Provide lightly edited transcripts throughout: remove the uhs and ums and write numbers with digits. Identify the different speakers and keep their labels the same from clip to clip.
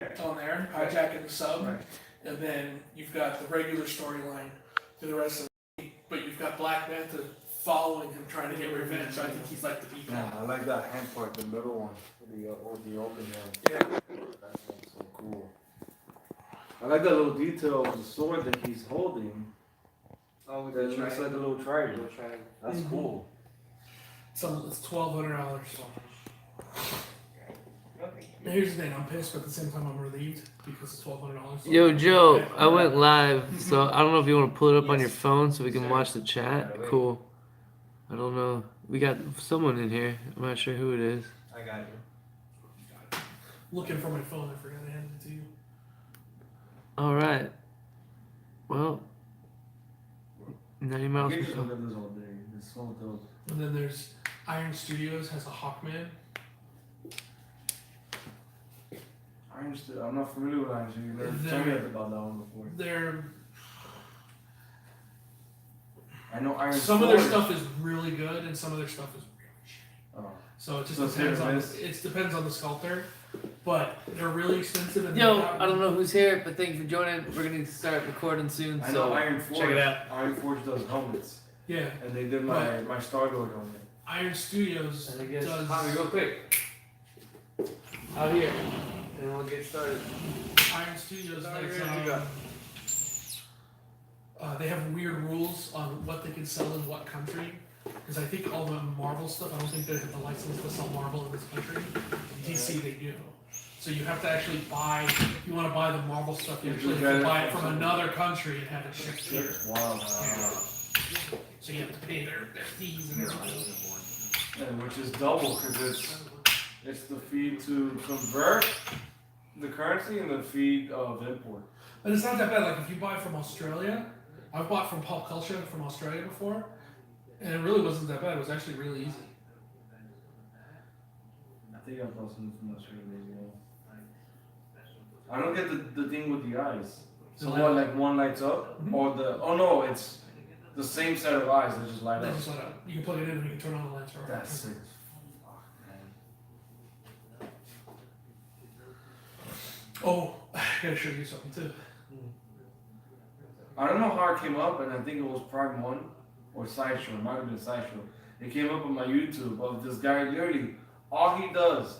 Speaker 1: on there, hijacking the sub, and then you've got the regular storyline for the rest of the week, but you've got Black Manta following him, trying to get revenge. So I think he's like the beat
Speaker 2: Yeah,
Speaker 1: guy.
Speaker 2: I like that hand part, the middle one, with the open hand.
Speaker 1: Yeah.
Speaker 2: That's so cool. I like that little detail of the sword that he's holding.
Speaker 3: Oh, with
Speaker 2: That
Speaker 3: the
Speaker 2: looks like a
Speaker 3: triangle.
Speaker 2: little triangle.
Speaker 3: Little triangle.
Speaker 2: That's
Speaker 1: Mhm.
Speaker 2: cool.
Speaker 1: So it's $1,200.
Speaker 3: Okay.
Speaker 1: Now, here's the thing, I'm pissed, but at the same time I'm relieved because it's $1,200.
Speaker 4: Yo, Joe, I went live, so I don't know if you want to pull it up on your phone so we can watch the chat. Cool. I don't know. We got someone in here. I'm not sure who it is.
Speaker 3: I got you.
Speaker 1: Looking for my phone, I forgot I handed it to you.
Speaker 4: All right. Well, 90 miles
Speaker 2: I
Speaker 4: per
Speaker 2: could just look
Speaker 4: hour.
Speaker 2: at this all day. It's so dope.
Speaker 1: And then there's Iron Studios has a Hawkman.
Speaker 2: I'm not familiar with Iron Studio. You never told me about that one before.
Speaker 1: They're
Speaker 2: I know Iron
Speaker 1: some of their
Speaker 2: Sword.
Speaker 1: stuff is really good and some of their stuff is really shitty.
Speaker 2: Oh.
Speaker 1: So it just
Speaker 2: So it's
Speaker 1: depends
Speaker 2: hit or
Speaker 1: on
Speaker 2: miss?
Speaker 1: it depends on the sculptor. But they're really expensive and
Speaker 4: Yo,
Speaker 1: they're not-
Speaker 4: I don't know who's here, but thank you for joining. We're going to start recording soon,
Speaker 2: I know
Speaker 4: so
Speaker 2: Iron Forge.
Speaker 4: check it out.
Speaker 2: Iron Forge does helmets,
Speaker 1: Yeah.
Speaker 2: and they did my Star-Lord helmet.
Speaker 1: Iron Studios
Speaker 4: And I guess,
Speaker 1: does
Speaker 4: Tommy, real quick. Out here. And we'll get started.
Speaker 1: Iron Studios
Speaker 4: Sorry,
Speaker 1: does,
Speaker 4: you got-
Speaker 1: they have weird rules on what they can sell in what country. Because I think all the Marvel stuff, I don't think they have the license to sell Marvel in this country. DC they do. So you have to actually buy, if you want to buy the Marvel stuff, you actually have to buy it from another country and have it shipped here.
Speaker 2: Wow.
Speaker 1: So you have to pay their fees and everything.
Speaker 2: And which is double because it's the fee to convert the currency and the fee of import.
Speaker 1: But it's not that bad. Like if you buy from Australia, I've bought from Pop Culture from Australia before, and it really wasn't that bad. It was actually really easy.
Speaker 2: I think I bought something from Australia as well. I don't get the thing with the eyes. So
Speaker 1: The
Speaker 2: what,
Speaker 1: light-
Speaker 2: like one lights up,
Speaker 1: Mhm.
Speaker 2: or the? Oh no, it's the same set of eyes that just light
Speaker 1: They
Speaker 2: up.
Speaker 1: just let out. You can plug it in and you can turn on the lights. Or
Speaker 2: That's sick. Fuck, man.
Speaker 1: Oh, I gotta show you something too.
Speaker 2: I don't know how it came up, and I think it was Prime One or Sideshow. It might have been Sideshow. It came up on my YouTube of this guy. Literally, all he does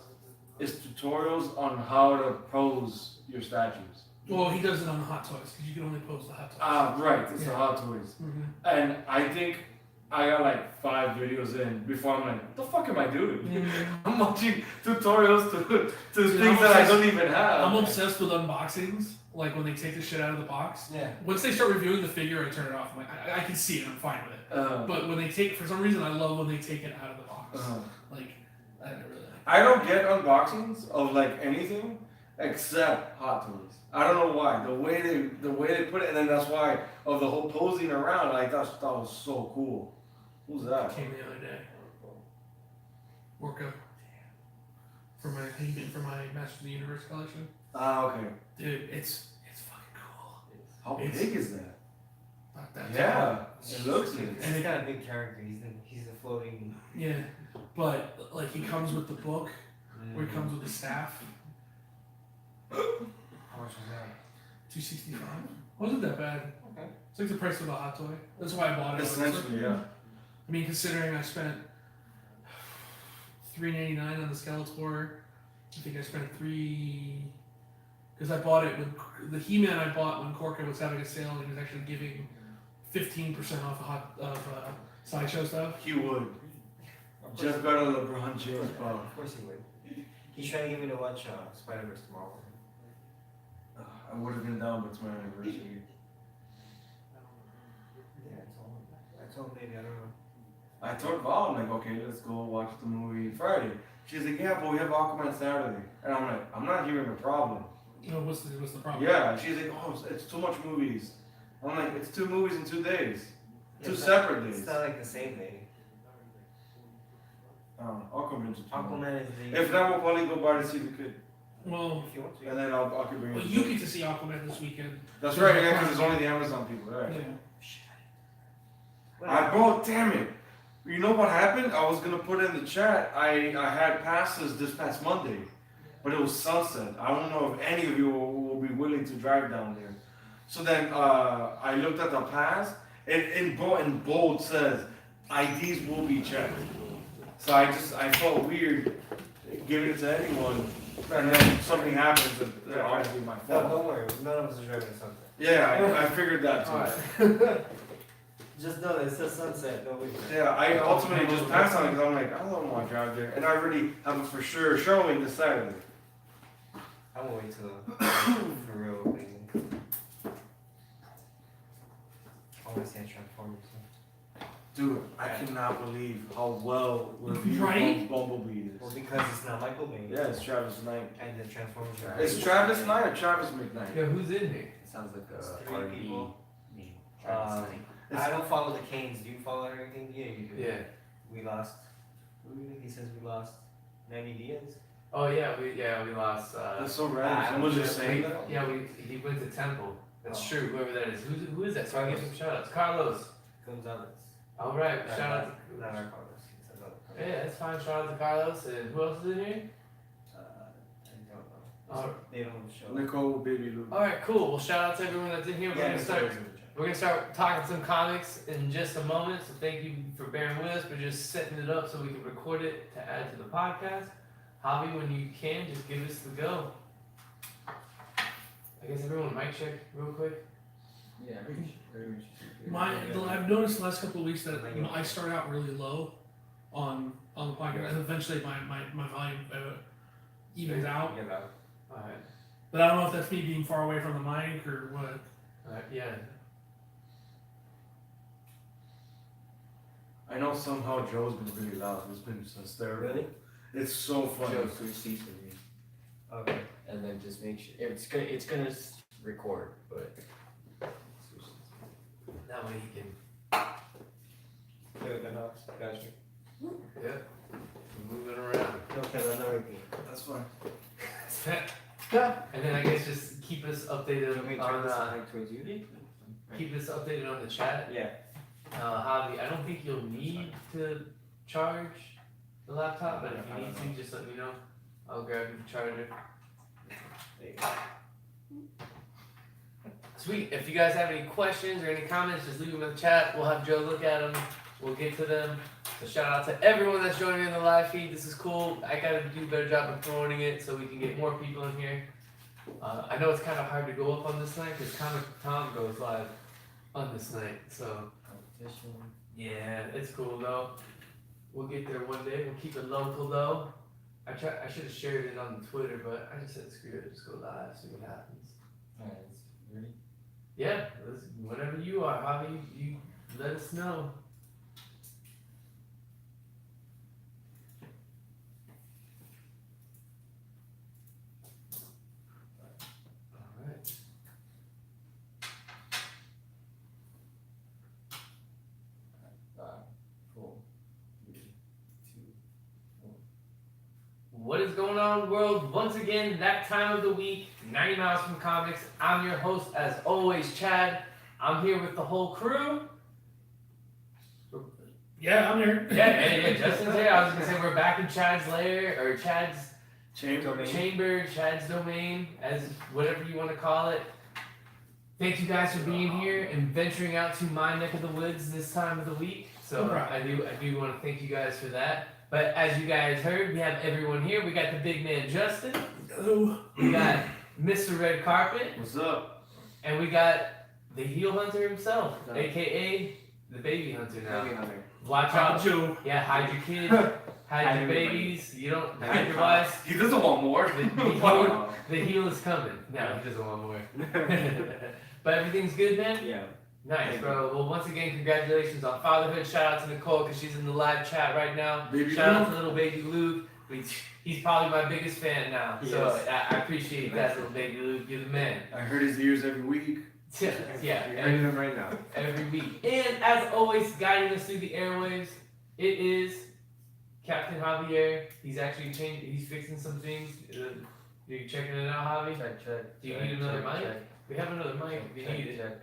Speaker 2: is tutorials on how to pose your statues.
Speaker 1: Well, he does it on the Hot Toys because you can only pose the Hot Toys.
Speaker 2: Right. It's the
Speaker 1: Yeah.
Speaker 2: Hot Toys.
Speaker 1: Mhm.
Speaker 2: And I think I got like 5 videos in before I'm like, what the fuck am I doing?
Speaker 1: Mhm.
Speaker 2: I'm watching tutorials to
Speaker 1: Dude,
Speaker 2: things
Speaker 1: I'm
Speaker 2: that I
Speaker 1: obsessed-
Speaker 2: don't even have.
Speaker 1: I'm obsessed with unboxings. Like when they take the shit out of the box.
Speaker 3: Yeah.
Speaker 1: Once they start reviewing the figure, I turn it off. I'm like, I can see it. I'm fine with it.
Speaker 2: Uh,
Speaker 1: But when they take, for some reason, I love when they take it out of the box.
Speaker 2: uh,
Speaker 1: Like, I don't really like.
Speaker 2: I don't get unboxings of like anything except Hot Toys. I don't know why. The way they put it, and then that's why of the whole posing around. I thought that was so cool. Who's that?
Speaker 1: Came the other day. Orca. For my Master of the Universe collection.
Speaker 2: Ah, okay.
Speaker 1: Dude, it's fucking cool.
Speaker 2: How
Speaker 1: It's-
Speaker 2: big is that?
Speaker 1: Not that
Speaker 2: Yeah, it looks it.
Speaker 3: He's
Speaker 1: And it-
Speaker 3: kind of big character. He's a floating.
Speaker 1: Yeah, but like he comes with the book, where he comes with the staff.
Speaker 3: How much was that?
Speaker 1: $265. Wasn't that bad.
Speaker 3: Okay.
Speaker 1: It's like the price of a hot toy. That's why I bought it.
Speaker 2: Essentially, yeah.
Speaker 1: I mean, considering I spent $3.99 on the Skeletor, I think I spent because I bought it when the He-Man I bought when Corca was having a sale and he was actually giving 15% off Sideshow stuff.
Speaker 2: He would. Just got a LeBron James ball.
Speaker 3: Of course he would. He's trying to get me to watch Spider-Verse tomorrow.
Speaker 2: I would have been down, but it's my anniversary.
Speaker 3: Yeah, I told him maybe, I don't know.
Speaker 2: I told Val, I'm like, okay, let's go watch the movie Friday. She's like, yeah, but we have Aquaman Saturday. And I'm like, I'm not hearing a problem.
Speaker 1: You know, what's the problem?
Speaker 2: Yeah, she's like, oh, it's too much movies. I'm like, it's 2 movies in 2 days.
Speaker 3: Yeah,
Speaker 2: Two
Speaker 3: it's
Speaker 2: separate
Speaker 3: not,
Speaker 2: days.
Speaker 3: It's not like the same day.
Speaker 2: Aquaman's
Speaker 3: Aquaman is the.
Speaker 2: If not, we'll probably go by to see the kid.
Speaker 1: Well,
Speaker 3: If you want to.
Speaker 2: And then I could bring
Speaker 1: well,
Speaker 2: it.
Speaker 1: you get to see Aquaman this weekend.
Speaker 2: That's right, yeah, because it's only the Amazon people, right?
Speaker 1: Yeah.
Speaker 2: Bro, damn it. You know what happened? I was gonna put in the chat. I had passes this past Monday, but it was sunset. I don't know if any of you will be willing to drive down there. So then I looked at the pass, and in bold says, IDs will be checked. So I felt weird giving it to anyone, and then something happens that obviously my
Speaker 3: No,
Speaker 2: fault.
Speaker 3: don't worry. None of us are driving sunset.
Speaker 2: Yeah, I figured that too.
Speaker 3: Alright. Just know that it says sunset. No wait.
Speaker 2: Yeah, I ultimately just passed on it because I'm like, I don't want to drive there, and I already have it for sure showing this Saturday.
Speaker 3: I'm gonna wait till for real thing. I want to see Transformers.
Speaker 2: Dude, I cannot believe how well reviewed
Speaker 1: Right?
Speaker 2: Bumblebee
Speaker 3: Well,
Speaker 2: is.
Speaker 3: because it's not Michael Bay.
Speaker 2: Yeah, it's Travis Knight.
Speaker 3: And the Transformers are.
Speaker 2: It's Travis Knight or Travis McKnight?
Speaker 4: Yeah, who's in here?
Speaker 5: It sounds like
Speaker 3: It's
Speaker 5: a
Speaker 3: three
Speaker 5: R&B
Speaker 3: people.
Speaker 5: name. Travis
Speaker 3: Um,
Speaker 5: Knight.
Speaker 3: I don't follow the Canes. Do you follow anything? Yeah, you do.
Speaker 4: Yeah.
Speaker 3: We lost. Who do you think he says we lost? Manny Diaz.
Speaker 4: Oh yeah, we lost.
Speaker 2: That's so random. Someone just saying that?
Speaker 4: Yeah, he went to Temple. That's
Speaker 3: Oh.
Speaker 4: true. Whoever that is, who is that? So I give him shout outs. Carlos.
Speaker 3: Gonzalez.
Speaker 4: All right,
Speaker 3: Not-
Speaker 4: shout out.
Speaker 3: Not our Carlos. It's another Carlos.
Speaker 4: Yeah, that's fine. Shout out to Carlos. And who else is in here?
Speaker 3: I don't know.
Speaker 4: Alright.
Speaker 3: They don't show.
Speaker 2: Nicole Baby Luke.
Speaker 4: All right, cool. Well, shout out to everyone that's in here. We're gonna start.
Speaker 3: Nicole is in the chat.
Speaker 4: We're gonna start talking some comics in just a moment. So thank you for bearing with us. We're just setting it up so we can record it to add to the podcast. Javi, when you can, just give us the go. I guess everyone mic check real quick.
Speaker 5: Yeah, very much.
Speaker 1: I've noticed the last couple of weeks that I start out really low on the podcast, and eventually my volume evens out.
Speaker 3: Yeah, that-
Speaker 4: All right.
Speaker 1: But I don't know if that's me being far away from the mic or what.
Speaker 4: All right. Yeah.
Speaker 2: I know somehow Joe's been really loud. It's been hysterical.
Speaker 3: Really?
Speaker 2: It's so funny.
Speaker 5: Joe, switch seats with me,
Speaker 3: Okay.
Speaker 5: and then just make sure it's gonna record, but switch seats.
Speaker 4: That way he can.
Speaker 3: Good enough. Gotcha.
Speaker 4: Yeah. Move it around.
Speaker 3: Okay, then no repeat.
Speaker 2: That's fine.
Speaker 4: And then I guess just keep us updated
Speaker 5: Let me turn
Speaker 4: on
Speaker 5: this mic towards you.
Speaker 4: keep us updated on the chat.
Speaker 3: Yeah.
Speaker 4: Javi, I don't think you'll need to charge the laptop, but if you need to, just let me know. I'll grab you the charger.
Speaker 3: There you go.
Speaker 4: Sweet. If you guys have any questions or any comments, just leave them in the chat. We'll have Joe look at them. We'll get to them. So shout out to everyone that's joining in the live feed. This is cool. I gotta do a better job of promoting it so we can get more people in here. I know it's kind of hard to go up on this night because Comic Tom goes live on this night. So
Speaker 5: Competition.
Speaker 4: yeah, it's cool though. We'll get there one day. We'll keep it local though. I should have shared it on Twitter, but I just said screw it. Just go live, see what happens.
Speaker 5: Alright, ready?
Speaker 4: Yeah, whenever you are, Javi, you let us know. Alright.
Speaker 5: Cool. 3, 2.
Speaker 4: What is going on, world? Once again, that time of the week, 90 Miles from Comics. I'm your host, as always, Chad. I'm here with the whole crew.
Speaker 1: Yeah, I'm here.
Speaker 4: Yeah, Justin's here. I was gonna say we're back in Chad's lair, or Chad's chamber, Chad's domain, as whatever you want to call it. Thank you guys for being here and venturing out to my neck of the woods this time of the week. So
Speaker 1: No problem.
Speaker 4: I do want to thank you guys for that. But as you guys heard, we have everyone here. We got the big man Justin,
Speaker 1: Hello.
Speaker 4: we got Mr. Red Carpet,
Speaker 2: What's up?
Speaker 4: and we got the heel hunter himself,
Speaker 5: What's up?
Speaker 4: aka the baby hunter now.
Speaker 5: Baby hunter.
Speaker 4: Watch out.
Speaker 1: Joe.
Speaker 4: Yeah, hide your kids, hide your
Speaker 5: everybody.
Speaker 4: babies. You don't hide your wives.
Speaker 2: He doesn't want more.
Speaker 4: The heel is coming. No, he doesn't want more. But everything's good, man?
Speaker 5: Yeah.
Speaker 4: Nice, bro. Well, once again, congratulations on fatherhood. Shout out to Nicole because she's in the live chat right now.
Speaker 2: Baby
Speaker 4: Shout out
Speaker 2: Luke.
Speaker 4: to little baby Luke. He's probably my biggest fan now.
Speaker 5: He
Speaker 4: So
Speaker 5: is.
Speaker 4: I appreciate that, little baby Luke. You're the man.
Speaker 2: I heard his ears every week.
Speaker 4: Yeah,
Speaker 5: You're hearing them right now.
Speaker 4: every week. And as always, guiding us through the airwaves, it is Captain Javier. He's actually he's fixing some things. You checking it out, Javi?
Speaker 5: Check.
Speaker 4: Do you need another mic? We have another mic if you need it.
Speaker 5: Check.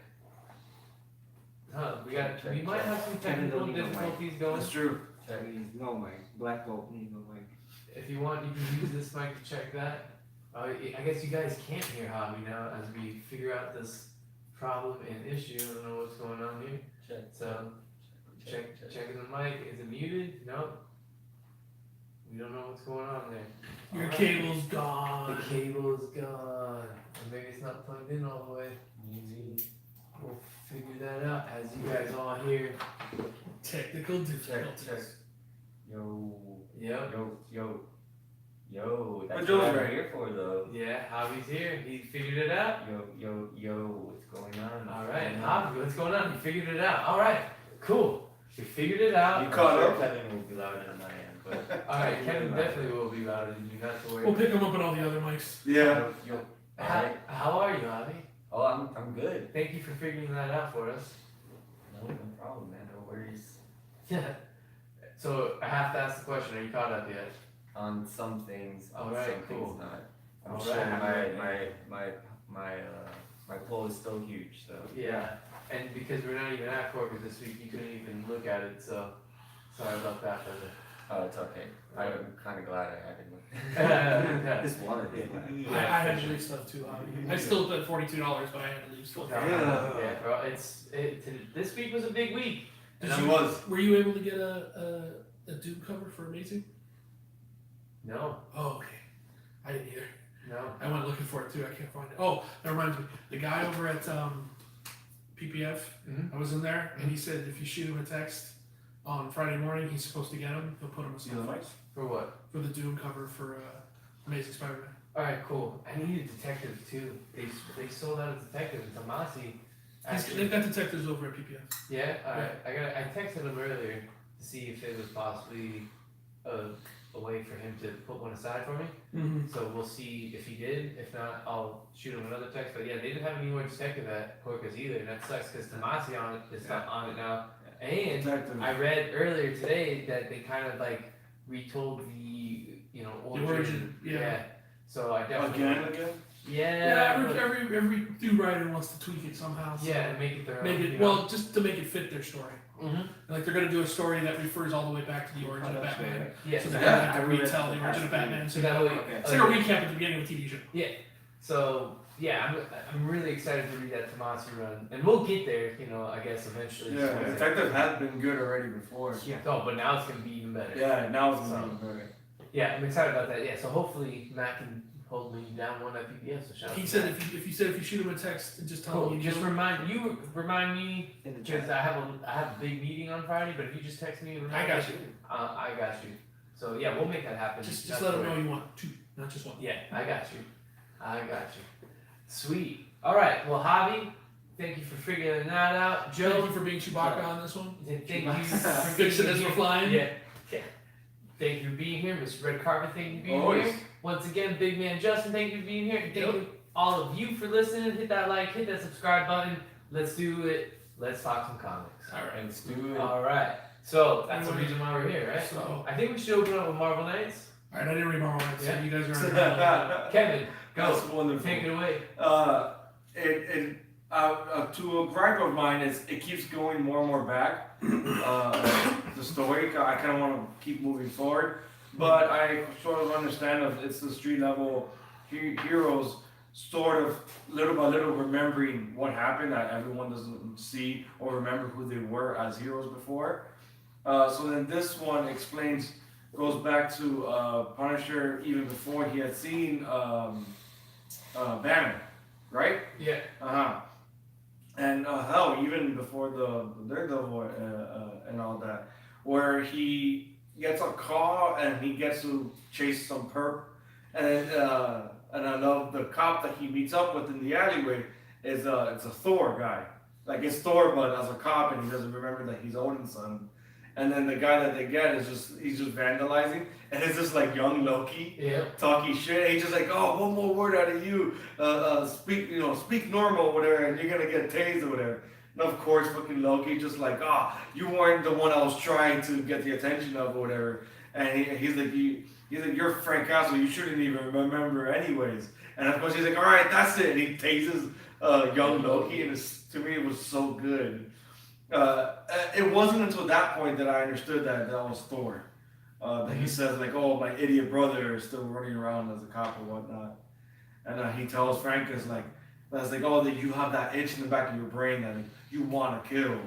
Speaker 4: Huh,
Speaker 5: Check,
Speaker 4: we might have some
Speaker 5: Kevin
Speaker 4: technical
Speaker 5: don't need no mic.
Speaker 4: difficulties going.
Speaker 2: That's true.
Speaker 5: Check. No mic. Black Bolt. No mic.
Speaker 4: If you want, you can use this mic to check that. I guess you guys can't hear Hobby now as we figure out this problem and issue. I don't know what's going on here.
Speaker 5: Check.
Speaker 4: So checking the mic. Is it muted? No. We don't know what's going on there.
Speaker 1: Your
Speaker 4: Alright.
Speaker 1: cable's gone.
Speaker 4: The cable is gone. Or maybe it's not plugged in all the way.
Speaker 5: Easy.
Speaker 4: We'll figure that out as you guys all hear.
Speaker 1: Technical
Speaker 5: Check.
Speaker 1: difficulties.
Speaker 5: Yo.
Speaker 4: Yep.
Speaker 5: Yo. That's
Speaker 2: But Joe's
Speaker 5: what I'm
Speaker 2: right.
Speaker 5: here for though.
Speaker 4: Yeah, Hobby's here. He figured it out.
Speaker 5: Yo. What's going on?
Speaker 4: All right, Hobby, what's going on? You figured it out. All right, cool. You figured it out.
Speaker 2: You caught
Speaker 5: I'm
Speaker 2: up?
Speaker 5: sure Kevin will be louder than I am, but.
Speaker 4: All right, Kevin definitely will be louder than you. Not to worry.
Speaker 1: We'll pick them up on all the other mics.
Speaker 2: Yeah.
Speaker 5: Yo.
Speaker 4: How are you, Hobby?
Speaker 5: Oh, I'm good.
Speaker 4: Thank you for figuring that out for us.
Speaker 5: No problem, man. No worries.
Speaker 4: Yeah. So I have to ask the question: are you caught up yet?
Speaker 5: On some things, on
Speaker 4: Alright,
Speaker 5: some
Speaker 4: cool.
Speaker 5: things not. I'm
Speaker 4: Alright.
Speaker 5: sure my poll is still huge, so.
Speaker 4: Yeah. And because we're not even at Corpus this week, you couldn't even look at it. So sorry about that, brother.
Speaker 5: Oh, it's okay. I'm kind of glad I haven't. Just wanted it.
Speaker 1: I had to leave stuff too. I still spent $42, but I had to leave stuff.
Speaker 4: Yeah, bro. This week was a big week.
Speaker 2: She was.
Speaker 1: Were you able to get a Doom cover for Amazing?
Speaker 4: No,
Speaker 1: Oh, okay. I didn't either.
Speaker 4: no.
Speaker 1: I went looking for it too. I can't find it. Oh, that reminds me. The guy over at PPF,
Speaker 4: Mhm.
Speaker 1: I was in there, and he said if you shoot him a text on Friday morning, he's supposed to get him. He'll put him
Speaker 2: You know,
Speaker 1: aside
Speaker 2: Mike?
Speaker 4: For what?
Speaker 1: for the Doom cover for Amazing Spider-Man.
Speaker 4: All right, cool. I need a detective too. They sold out a detective in Tomasi.
Speaker 1: They've got detectives over at PPF.
Speaker 4: Yeah. All right. I texted him earlier to see if it was possibly a way for him to put one aside for me.
Speaker 1: Mm-hmm.
Speaker 4: So we'll see if he did. If not, I'll shoot him another text. But yeah, they didn't have any more detective at Corcus either, and that sucks because Tomasi on it is not on it now. And
Speaker 2: Detective.
Speaker 4: I read earlier today that they kind of like retold the
Speaker 1: origin, yeah.
Speaker 4: So I definitely
Speaker 2: Again?
Speaker 1: Yeah,
Speaker 4: but-
Speaker 1: every Doom writer wants to tweak it somehow. So
Speaker 4: yeah, and make it their own.
Speaker 1: make
Speaker 4: you
Speaker 1: it
Speaker 4: know?
Speaker 1: well, just to make it fit their story.
Speaker 4: Mhm.
Speaker 1: Like they're gonna do a story that refers all the way back to the origin of Batman.
Speaker 4: Yeah.
Speaker 1: So they're
Speaker 2: Yeah,
Speaker 1: gonna have
Speaker 2: I
Speaker 1: to
Speaker 2: read it.
Speaker 1: retell the origin of Batman.
Speaker 4: So
Speaker 1: So
Speaker 4: that way,
Speaker 1: it's like a recap at the beginning of the TV show.
Speaker 4: so yeah, I'm really excited to read that Tomasi run, and we'll get there. I guess eventually.
Speaker 2: Yeah, Detective has been good already before.
Speaker 4: Oh, but now it's gonna be even better.
Speaker 2: Yeah, now it's gonna be better.
Speaker 4: Yeah, I'm excited about that. Yeah, so hopefully Matt can hold me down one at PPS. So shout out
Speaker 1: He
Speaker 4: to
Speaker 1: said
Speaker 4: Matt.
Speaker 1: if you shoot him a text and just tell
Speaker 4: Cool.
Speaker 1: him you
Speaker 4: Just
Speaker 1: killed him.
Speaker 4: remind me
Speaker 5: In the
Speaker 4: because I have a big meeting on Friday. But if you just text me,
Speaker 1: I got you.
Speaker 4: I got you. So yeah, we'll make that happen.
Speaker 1: Just
Speaker 4: Not
Speaker 1: let
Speaker 4: to
Speaker 1: him know
Speaker 4: worry.
Speaker 1: you want two, not just one.
Speaker 4: Yeah, I got you. Sweet. All right. Well, Javi, thank you for figuring that out.
Speaker 1: Thank
Speaker 4: Joe,
Speaker 1: you for being Chewbacca on this one.
Speaker 4: thank you for
Speaker 1: Fix it as
Speaker 4: being
Speaker 1: we're
Speaker 4: here.
Speaker 1: flying.
Speaker 4: Yeah. Thank you for being here, Mr. Red Carpet. Thank you for being
Speaker 2: Always.
Speaker 4: here. Once again, Big Man Justin, thank you for being here. Thank
Speaker 1: Yep.
Speaker 4: you all of you for listening. Hit that like, hit that subscribe button. Let's do it. Let's talk some comics.
Speaker 1: All right.
Speaker 5: Let's do it.
Speaker 4: All right. So that's the reason why we're here, right?
Speaker 1: So,
Speaker 4: I think we should open up with Marvel Knights.
Speaker 1: all right, I didn't read Marvel Knights, so
Speaker 4: Yeah.
Speaker 1: you guys are on.
Speaker 4: Kevin, go.
Speaker 2: That's wonderful.
Speaker 4: Take it away.
Speaker 2: To a gripe of mine is it keeps going more and more back. The story, I kind of want to keep moving forward, but I sort of understand that it's the street level heroes sort of little by little remembering what happened that everyone doesn't see or remember who they were as heroes before. So then this one goes back to Punisher even before he had seen Banner, right?
Speaker 4: Yeah.
Speaker 2: And hell, even before the Daredevil and all that, where he gets a call and he gets to chase some perp, and I love the cop that he meets up with in the alleyway is it's a Thor guy, like it's Thor but as a cop, and he doesn't remember that he's Odin's son. And then the guy that they get is he's just vandalizing, and it's just like young Loki
Speaker 4: Yeah.
Speaker 2: talking shit. And he's just like, oh, one more word out of you, speak normal, whatever, and you're gonna get tased or whatever. And of course, fucking Loki just like, you weren't the one I was trying to get the attention of or whatever. And he's like, you're Frank Castle, you shouldn't even remember anyways. And of course he's like, all right, that's it. And he tases young Loki, and to me it was so good. It wasn't until that point that I understood that was Thor. That he says like, oh, my idiot brother is still running around as a cop or whatnot. and he tells Frank is like, that's like, oh, that you have that itch in the back of your brain that like, you want to kill,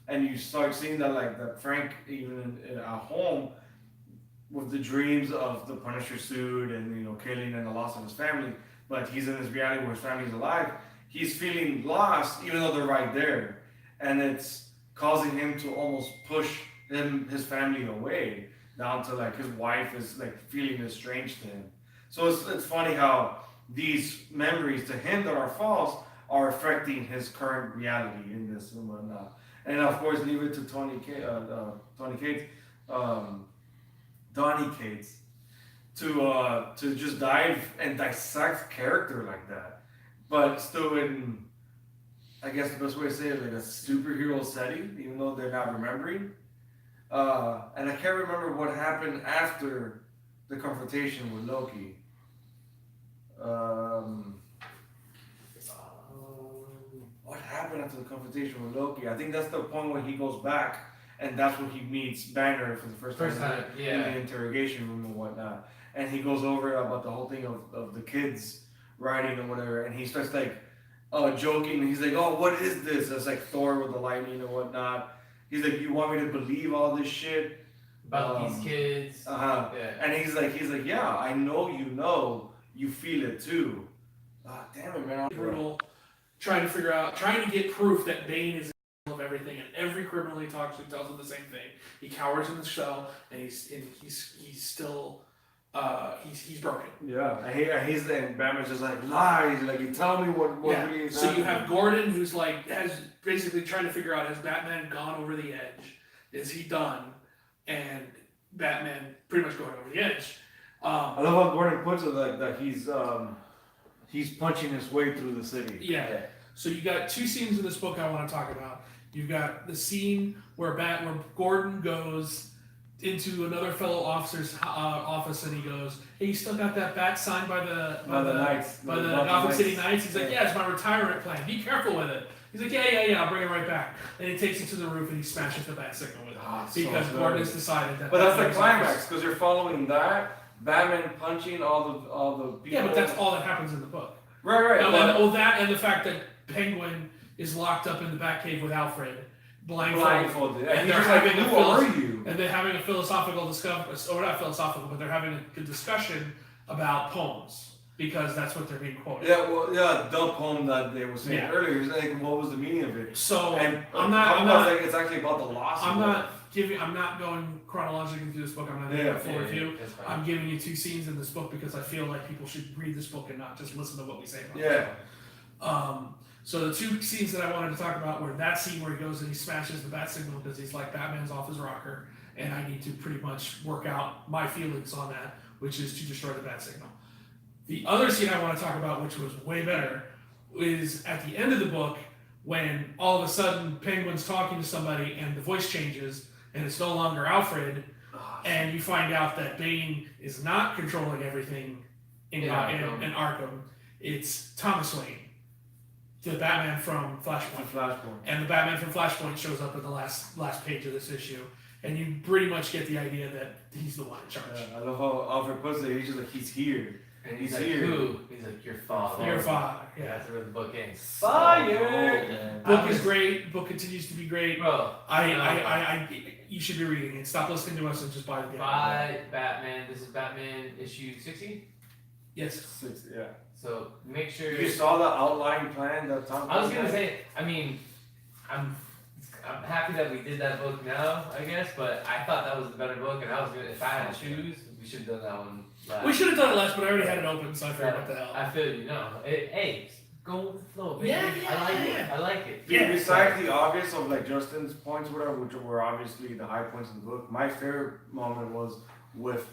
Speaker 2: and you start seeing that like that Frank even at home with the dreams of the Punisher suit and killing and the loss of his family, but he's in this reality where his family's alive. He's feeling lost even though they're right there, and it's causing him to almost push his family away down to like his wife is like feeling estranged to him. So it's funny how these memories to him that are false are affecting his current reality in this and whatnot. And of course, leave it to Donny Cates to just dive and dissect character like that, but still in, I guess the best way to say it, like a superhero setting, even though they're not remembering. And I can't remember what happened after the confrontation with Loki. What happened after the confrontation with Loki? I think that's the point where he goes back, and that's when he meets Banner for the first time in the interrogation room and whatnot. And he goes over about the whole thing of the kids riding or whatever, and he starts like joking. He's like, "Oh, what is this?" It's like Thor with the lightning and whatnot. He's like, "You want me to believe all this shit
Speaker 4: about these kids?"
Speaker 2: Yeah. And he's like, "Yeah, I know you feel it too." Damn it, man.
Speaker 1: Brutal, trying to get proof that Bane is of everything, and every criminal he talks to tells him the same thing. He cowers in the cell, and he's still he's broken.
Speaker 2: Yeah, and Batman's just like lies, like you tell me what really is
Speaker 1: So you
Speaker 2: happening.
Speaker 1: have Gordon, who's like has basically trying to figure out, has Batman gone over the edge? Is he done? And Batman pretty much going over the edge.
Speaker 2: I love how Gordon puts it like that. He's punching his way through the city.
Speaker 1: Yeah. So you got two scenes in this book I want to talk about. You've got the scene where Gordon goes into another fellow officer's office, and he goes, "Hey, you still got that bat signed by the Gotham City Knights?" He's like, "Yeah, it's my retirement plan. Be careful with it." He's like, "Yeah, I'll bring it right back." And he takes it to the roof and he smashes the bat signal with it because Gordon has decided that.
Speaker 2: But that's the climax because you're following that Batman punching all the people.
Speaker 1: Yeah, but that's all that happens in the book.
Speaker 2: Right.
Speaker 1: That and the fact that Penguin is locked up in the Batcave with Alfred, blindfolded.
Speaker 2: And
Speaker 1: they're
Speaker 2: he's like,
Speaker 1: having
Speaker 2: "Who are you?"
Speaker 1: And they're having a philosophical or not philosophical, but they're having a good discussion about poems because that's what they're being quoted.
Speaker 2: The poem that they were saying earlier. It's like, what was the meaning of it?
Speaker 1: So
Speaker 2: And
Speaker 1: I'm not.
Speaker 2: like it's actually about the loss.
Speaker 1: I'm not going chronologically through this book. I'm not giving a full review. I'm giving you two scenes in this book because I feel like people should read this book and not just listen to what we say about it. So the two scenes that I wanted to talk about were that scene where he goes and he smashes the bat signal because he's like, Batman's off his rocker, and I need to pretty much work out my feelings on that, which is to destroy the bat signal. The other scene I want to talk about, which was way better, is at the end of the book when all of a sudden Penguin's talking to somebody and the voice changes and it's no longer Alfred, and you find out that Bane is not controlling everything in Arkham. It's Thomas Wayne, the Batman from Flashpoint. And the Batman from Flashpoint shows up at the last page of this issue, and you pretty much get the idea that he's the one in charge.
Speaker 2: I love how Alfred puts it. He's just like, he's here.
Speaker 4: And he's like,
Speaker 2: here.
Speaker 4: "Who?" He's like, "Your father."
Speaker 1: Your father.
Speaker 4: Yeah,
Speaker 1: Yeah.
Speaker 4: that's where the book ends.
Speaker 5: Fire!
Speaker 1: Book is great. Book continues to be great.
Speaker 4: Bro,
Speaker 1: You should be reading it. Stop listening to us and just buy the game.
Speaker 4: buy Batman. This is Batman issue 60.
Speaker 1: Yes.
Speaker 2: 6, yeah.
Speaker 4: So make sure.
Speaker 2: You saw the outline plan that Tom.
Speaker 4: I was gonna say, I mean, I'm happy that we did that book now, I guess, but I thought that was the better book, and I was gonna, if I had to choose, we should have done that one last.
Speaker 1: We should have done it last, but I already had it open, so I figured what the hell.
Speaker 4: I feel you know. Hey, go with the flow, baby.
Speaker 1: Yeah,
Speaker 4: I like it.
Speaker 1: Yeah.
Speaker 2: Besides the obvious of like Justin's points, whatever, which were obviously the high points in the book, my favorite moment was with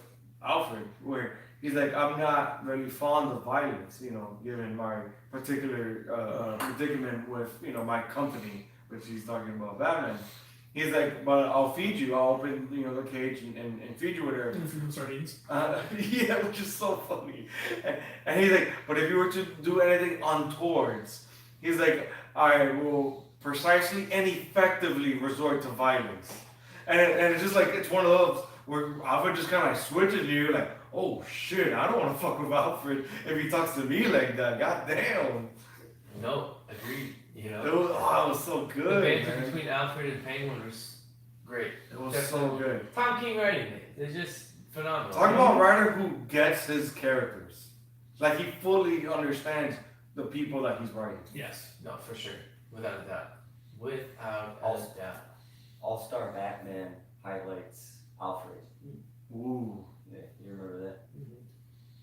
Speaker 2: Alfred, where he's like, "I'm not really fond of violence, given my particular predicament with, my company," which he's talking about Batman. He's like, "But I'll feed you. I'll open, the cage and feed you whatever."
Speaker 1: From sardines.
Speaker 2: Yeah, which is so funny. And he's like, "But if you were to do anything untowards," he's like, "I will precisely and effectively resort to violence." And it's just like, it's one of those where Alfred just kind of like switches and you're like, oh shit, I don't want to fuck with Alfred if he talks to me like that. God damn.
Speaker 4: No, agreed. You know,
Speaker 2: It was so
Speaker 4: the
Speaker 2: good,
Speaker 4: banter
Speaker 2: man.
Speaker 4: between Alfred and Penguin was great.
Speaker 2: It was so good.
Speaker 4: Tom King writing it, they're just phenomenal.
Speaker 2: Talk about a writer who gets his characters. Like he fully understands the people that he's writing.
Speaker 1: Yes.
Speaker 4: No, for sure, without a doubt, without a
Speaker 5: Also-
Speaker 4: doubt.
Speaker 5: All-Star Batman highlights Alfred.
Speaker 2: Ooh.
Speaker 5: Yeah, you remember that?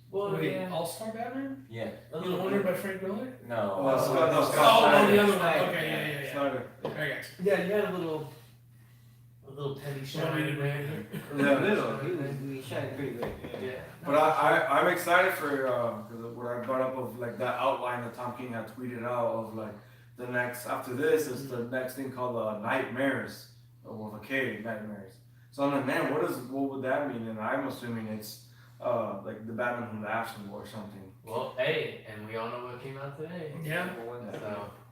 Speaker 4: Well,
Speaker 1: Wait,
Speaker 4: yeah,
Speaker 1: All-Star Batman?
Speaker 5: Yeah.
Speaker 4: a
Speaker 1: You
Speaker 4: little
Speaker 1: Wonder
Speaker 4: bit.
Speaker 1: by Frank Miller?
Speaker 5: No.
Speaker 2: Oh, Scott- no,
Speaker 1: Oh,
Speaker 2: Scott Snyder.
Speaker 1: the other one.
Speaker 5: Snyder.
Speaker 1: Okay, yeah.
Speaker 2: Snyder.
Speaker 1: I got you.
Speaker 4: Yeah, you had a little petty shine in there.
Speaker 2: Yeah, it is.
Speaker 5: He shined pretty good.
Speaker 4: Yeah.
Speaker 2: But I'm excited for what I brought up of like that outline that Tom King had tweeted out of like the next after this is the next thing called Nightmares with a K, Nightmares. So I'm like, man, what would that mean? And I'm assuming it's like the Batman Who Laughs or something.
Speaker 4: Well, hey, and we all know what came out today.
Speaker 1: Yeah.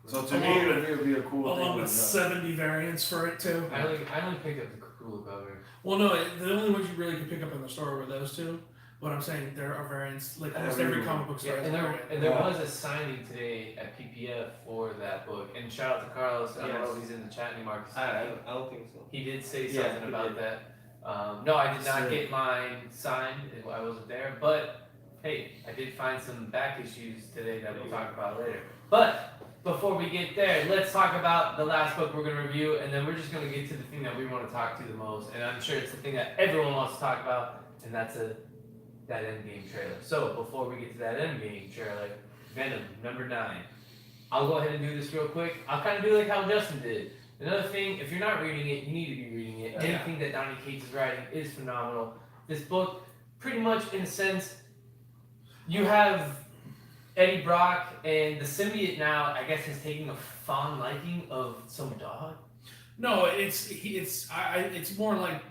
Speaker 4: So
Speaker 2: So to me, it would be a cool
Speaker 1: Along
Speaker 2: thing.
Speaker 1: with 70 variants for it too.
Speaker 4: I only picked up the cool cover.
Speaker 1: Well, no, the only ones you really could pick up in the store were those two. But I'm saying there are variants, like almost every comic book
Speaker 4: Yeah,
Speaker 1: store has
Speaker 4: and
Speaker 1: a
Speaker 4: there,
Speaker 1: variant.
Speaker 4: and there was a signing today at PPF for that book. And shout out to Carlos. I don't know if he's in the chat anymore. 'Cause
Speaker 3: I don't think so.
Speaker 4: he did say
Speaker 3: Yeah,
Speaker 4: something
Speaker 3: he
Speaker 4: about
Speaker 3: did.
Speaker 4: that. No, I did not
Speaker 2: Sick.
Speaker 4: get mine signed. I wasn't there. But hey, I did find some back issues today that we'll talk about later. But before we get there, let's talk about the last book we're going to review, and then we're just going to get to the thing that we want to talk to the most. And I'm sure it's the thing that everyone wants to talk about, and that's that Endgame trailer. So before we get to that Endgame trailer, Venom number 9. I'll go ahead and do this real quick. I'll kind of do like how Justin did. Another thing, if you're not reading it, you need to be reading it.
Speaker 1: Yeah.
Speaker 4: Anything that Donny Cates is writing is phenomenal. This book, pretty much in a sense, you have Eddie Brock and the symbiote now, I guess, is taking a fond liking of some dog.
Speaker 1: No, it's more like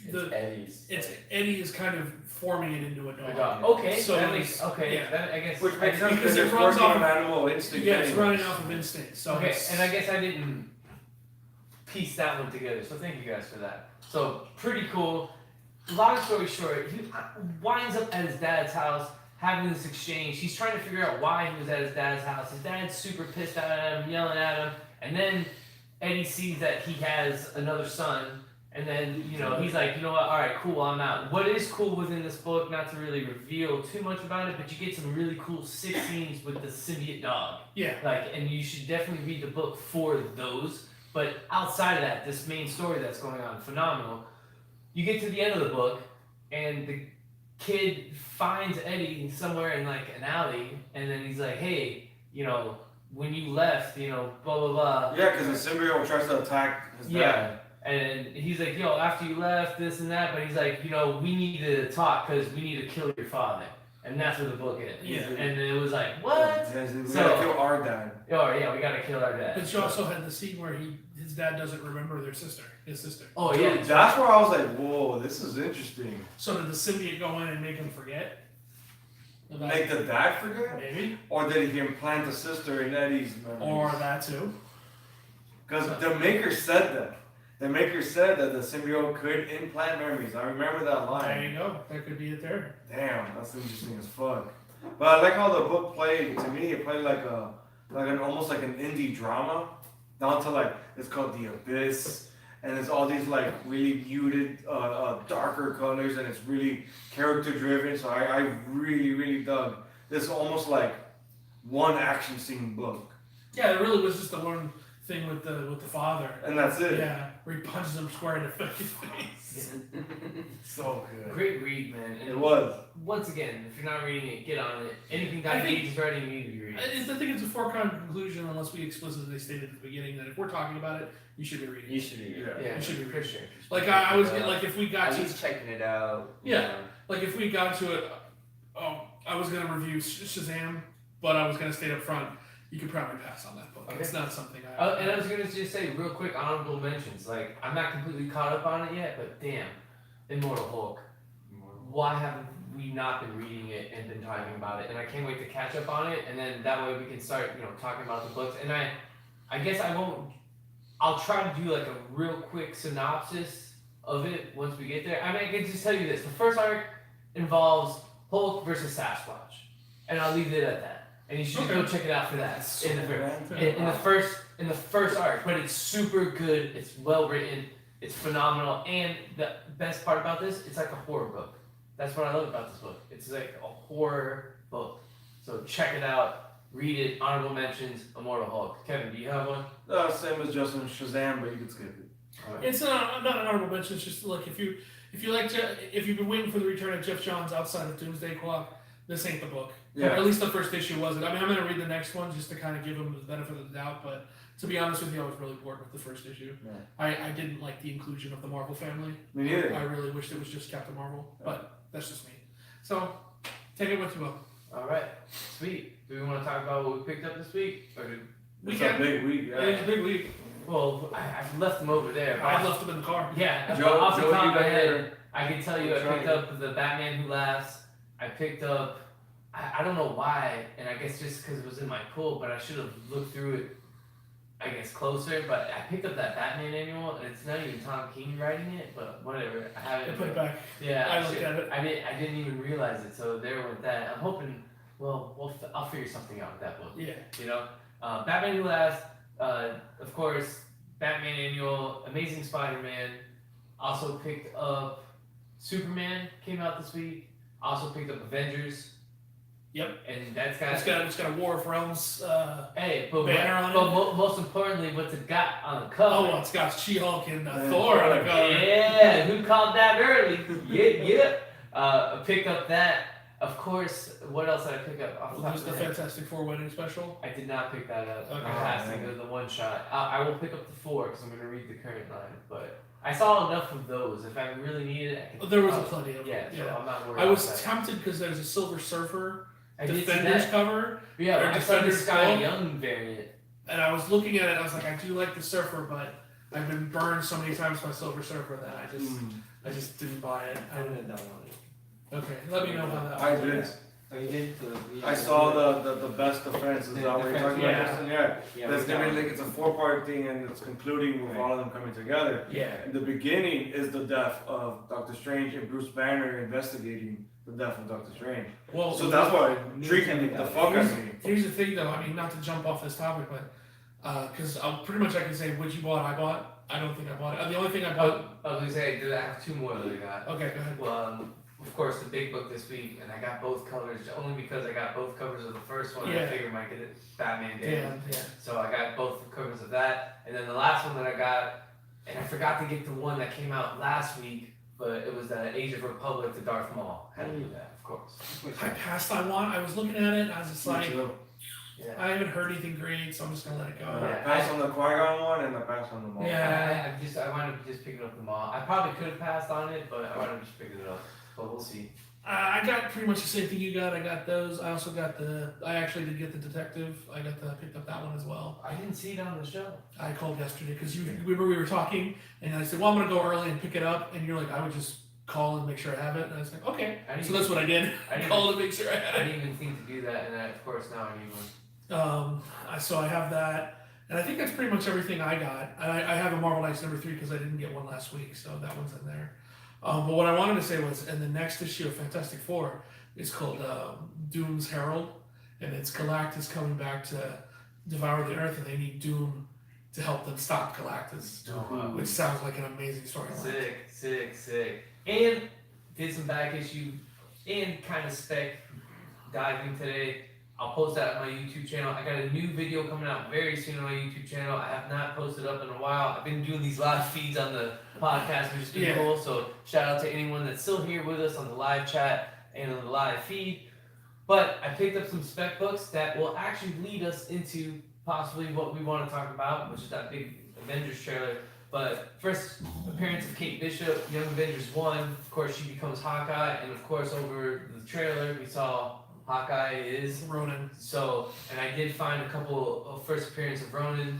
Speaker 5: It's Eddie's.
Speaker 1: Eddie is kind of forming it into a
Speaker 4: A
Speaker 1: dog.
Speaker 4: dog. Okay,
Speaker 1: So
Speaker 4: that
Speaker 1: it's-
Speaker 4: makes okay.
Speaker 1: yeah.
Speaker 4: That, I guess.
Speaker 2: Which makes
Speaker 4: I
Speaker 2: sense
Speaker 1: because
Speaker 2: because
Speaker 1: it
Speaker 2: it's
Speaker 1: runs
Speaker 2: working
Speaker 1: off
Speaker 2: on
Speaker 1: of-
Speaker 2: animal instinct.
Speaker 1: Yeah, it's
Speaker 2: anyway.
Speaker 1: running off of instinct. So
Speaker 4: Okay,
Speaker 1: it's-
Speaker 4: and I guess I didn't piece that one together, so thank you guys for that. So, pretty cool. Long story short, he winds up at his dad's house having this exchange. He's trying to figure out why he was at his dad's house. His dad's super pissed at him, yelling at him, and then Eddie sees that he has another son, and then, you know, he's like, you know what, alright, cool, I'm out. What is cool within this book, not to really reveal too much about it, but you get some really cool sick scenes with the symbiote dog.
Speaker 1: yeah,
Speaker 4: Like, and you should definitely read the book for those. But outside of that, this main story that's going on, phenomenal. You get to the end of the book, and the kid finds Eddie somewhere in like an alley, and then he's like, "Hey, you know, when you left, you know, blah blah blah."
Speaker 2: Yeah, because the symbiote tries to attack his
Speaker 4: Yeah.
Speaker 2: dad.
Speaker 4: And he's like, "Yo, after you left, this and that," but he's like, "You know, we need to talk because we need to kill your father." And that's where the book ends.
Speaker 1: Yeah.
Speaker 4: And it was like, "What?"
Speaker 2: Yes, we
Speaker 4: So-
Speaker 2: gotta kill our dad.
Speaker 4: Oh yeah, we gotta kill our dad.
Speaker 1: but you also had the scene where his dad doesn't remember his sister.
Speaker 4: Oh
Speaker 2: Dude,
Speaker 4: yeah.
Speaker 2: that's where I was like, whoa, this is interesting.
Speaker 1: So did the symbiote go in and make him forget? About-
Speaker 2: Make the dad forget?
Speaker 1: maybe,
Speaker 2: Or did he implant the sister in Eddie's memories?
Speaker 1: or that too.
Speaker 2: Because the maker said that. The maker said that the symbiote could implant memories. I remember that
Speaker 1: There
Speaker 2: line.
Speaker 1: you go. That could be it there.
Speaker 2: Damn, that's interesting as fuck. But I like how the book played. To me, it played like almost like an indie drama. Down to like it's called The Abyss, and it's all these like really muted, darker colors, and it's really character driven. So I really dug this. Almost like one action scene book,
Speaker 1: Yeah, it really was just the one thing with the father.
Speaker 2: and that's it.
Speaker 1: Yeah, where he punches him square in the fucking face.
Speaker 2: So good.
Speaker 4: Great read, man. And
Speaker 2: It was.
Speaker 4: once again, if you're not reading it, get on it. Anything
Speaker 1: I
Speaker 4: Donny
Speaker 1: think-
Speaker 4: Cates is writing, you need to be reading.
Speaker 1: I think it's a foregone conclusion unless we explicitly stated at the beginning that if we're talking about it, you should be reading
Speaker 5: You
Speaker 1: it.
Speaker 5: should be.
Speaker 2: Yeah.
Speaker 4: Yeah,
Speaker 1: You should be
Speaker 4: for
Speaker 1: reading
Speaker 4: sure.
Speaker 1: Like I was like if we got
Speaker 3: At
Speaker 1: to
Speaker 3: least checking it out.
Speaker 1: Yeah. like if we got to it, I was gonna review Shazam, but I was gonna state up front. You could probably pass on that book.
Speaker 4: Okay.
Speaker 1: It's not something I.
Speaker 4: And I was gonna just say real quick honorable mentions. Like I'm not completely caught up on it yet, but damn, Immortal Hulk. Why haven't we not been reading it and been talking about it? And I can't wait to catch up on it, and then that way we can start, you know, talking about the books. And I guess I won't. I'll try to do like a real quick synopsis of it once we get there. I mean, I can just tell you this: the first arc involves Hulk versus Sasquatch, and I'll leave it at that. And you should
Speaker 1: Okay.
Speaker 4: go check it out for that. In the,
Speaker 2: Superman.
Speaker 4: in the first arc, but it's super good. It's well written. It's phenomenal. And the best part about this, it's like a horror book. That's what I love about this book. It's like a horror book. So check it out. Read it. Honorable mentions. Immortal Hulk. Kevin, do you have one?
Speaker 2: Same as Justin Shazam, but you can skip it.
Speaker 1: It's not an honorable mention. It's just like if you like if you've been waiting for the return of Jeff Johns outside of Doomsday Clock, this ain't the book.
Speaker 2: Yeah.
Speaker 1: At least the first issue wasn't. I mean, I'm gonna read the next one just to kind of give him the benefit of the doubt. But to be honest with you, I was really bored with the first issue.
Speaker 2: Yeah.
Speaker 1: I didn't like the inclusion of the Marvel family.
Speaker 2: Me neither.
Speaker 1: I really wished it was just Captain Marvel, but that's just me. So take it what you will.
Speaker 4: All right. Sweet. Do we want to talk about what we picked up this week? Or do,
Speaker 1: We
Speaker 2: It's a
Speaker 1: can.
Speaker 2: big week.
Speaker 1: Yeah, it's a big week.
Speaker 4: well, I've left them over there. but
Speaker 1: I left them in the car.
Speaker 4: Yeah,
Speaker 2: Joe,
Speaker 4: off the
Speaker 2: Joe,
Speaker 4: top
Speaker 2: you
Speaker 4: of my
Speaker 2: got
Speaker 4: head,
Speaker 2: your-
Speaker 4: I can tell you I picked up the Batman Who Laughs. I picked up, I don't know why, and I guess just because it was in my pool, but I should have looked through it, I guess, closer. But I picked up that Batman annual, and it's not even Tom King writing it, but whatever. I have
Speaker 1: I
Speaker 4: it.
Speaker 1: put it back.
Speaker 4: Yeah,
Speaker 1: I looked at it.
Speaker 4: I didn't even realize it, so there went that. I'm hoping, well, I'll figure something out with that book.
Speaker 1: Yeah.
Speaker 4: You know, Batman Who Laughs, of course, Batman Annual, Amazing Spider-Man. Also picked up Superman, came out this week. Also picked up Avengers.
Speaker 1: Yep.
Speaker 4: And that's
Speaker 1: It's got a War of Realms.
Speaker 4: hey, but
Speaker 1: banner on
Speaker 4: most importantly, what's it got on the cover?
Speaker 1: Oh, it's got She-Hulk and
Speaker 2: Yeah.
Speaker 1: Thor on the cover.
Speaker 4: Yeah, who called that early? Yeah. I picked up that. Of course, what else did I pick up? Off the top
Speaker 1: There's
Speaker 4: of
Speaker 1: the
Speaker 4: my head?
Speaker 1: Fantastic Four wedding special.
Speaker 4: I did not pick that up.
Speaker 1: Okay.
Speaker 4: I'm passing the one shot. I will pick up the 4 because I'm going to read the current line. But I saw enough of those. If I really needed it, I could.
Speaker 1: There was a plenty of them.
Speaker 4: Yeah, so I'm not worried.
Speaker 1: I was
Speaker 4: about that.
Speaker 1: tempted because there's a Silver Surfer
Speaker 4: I did see
Speaker 1: Defenders
Speaker 4: that.
Speaker 1: cover,
Speaker 4: Yeah,
Speaker 1: or
Speaker 4: I saw the
Speaker 1: Defenders
Speaker 4: Sky
Speaker 1: book.
Speaker 4: Young variant.
Speaker 1: and I was looking at it. I was like, I do like the Surfer, but I've been burned so many times by Silver Surfer that I just didn't buy it.
Speaker 3: I haven't done one.
Speaker 1: Okay, let me know how that.
Speaker 2: I
Speaker 1: was.
Speaker 2: did.
Speaker 3: Oh, you did?
Speaker 2: I saw the best defense. Is
Speaker 3: The
Speaker 2: that what you're talking
Speaker 1: defense,
Speaker 2: about, Justin? Yeah.
Speaker 3: Yeah,
Speaker 2: That's
Speaker 3: we
Speaker 2: gonna
Speaker 3: got
Speaker 2: be like it's a 4-part thing, and it's concluding with all of them coming together.
Speaker 1: Yeah.
Speaker 2: In the beginning is the death of Doctor Strange and Bruce Banner investigating the death of Doctor Strange.
Speaker 1: Well,
Speaker 2: So that's why
Speaker 3: Me
Speaker 2: intriguing
Speaker 3: too.
Speaker 2: the fuck out of me.
Speaker 1: here's the thing, though. I mean, not to jump off this topic, but because pretty much I can say which you bought, I bought. I don't think I bought it. The only thing I bought.
Speaker 4: I was going to say, I have 2 more that I got.
Speaker 1: Okay, go ahead.
Speaker 4: Well, of course, the big book this week, and I got both covers only because I got both covers of the first one. And I
Speaker 1: Yeah.
Speaker 4: figured I might get it Batman Day.
Speaker 1: Yeah.
Speaker 4: So I got both the covers of that, and then the last one that I got, and I forgot to get the one that came out last week, but it was the Age of Republic, the Darth Maul. Had to do that, of course.
Speaker 1: I passed on one. I was looking at it, and I was just like,
Speaker 2: Me too.
Speaker 4: Yeah.
Speaker 1: I haven't heard anything great, so I'm just gonna let it go.
Speaker 4: Yeah.
Speaker 2: Pass on the Qui-Gon one and the pass on the Maul.
Speaker 1: Yeah.
Speaker 4: I wound up just picking up the Maul. I probably could have passed on it, but I wound up just picking it up. But we'll see.
Speaker 1: I got pretty much the same thing you got. I got those. I also got I actually did get the detective. I picked up that one as well.
Speaker 4: I didn't see it on the show.
Speaker 1: I called yesterday because you remember we were talking, and I said, well, I'm gonna go early and pick it up, and you're like, I would just call and make sure I have it, and I was like, okay.
Speaker 4: I didn't
Speaker 1: So that's what I did.
Speaker 4: I
Speaker 1: I
Speaker 4: didn't-
Speaker 1: called to make sure I
Speaker 4: I
Speaker 1: had it.
Speaker 4: didn't even think to do that, and of course now I need one.
Speaker 1: So I have that, and I think that's pretty much everything I got. I have a Marvel Knights #3 because I didn't get one last week, so that one's in there. But what I wanted to say was, in the next issue of Fantastic Four, it's called Doom's Herald, and it's Galactus coming back to devour the Earth, and they need Doom to help them stop Galactus, which sounds like an amazing storyline.
Speaker 4: Sick. And did some back issue and kind of spec diving today. I'll post that on my YouTube channel. I got a new video coming out very soon on my YouTube channel. I have not posted up in a while. I've been doing these live feeds on the podcast, which is pretty
Speaker 1: Yeah.
Speaker 4: cool. So shout out to anyone that's still here with us on the live chat and on the live feed. But I picked up some spec books that will actually lead us into possibly what we want to talk about, which is that big Avengers trailer. But first appearance of Kate Bishop, Young Avengers 1. Of course, she becomes Hawkeye, and of course, over the trailer, we saw Hawkeye is.
Speaker 1: Ronan.
Speaker 4: So, and I did find a couple of first appearance of Ronan.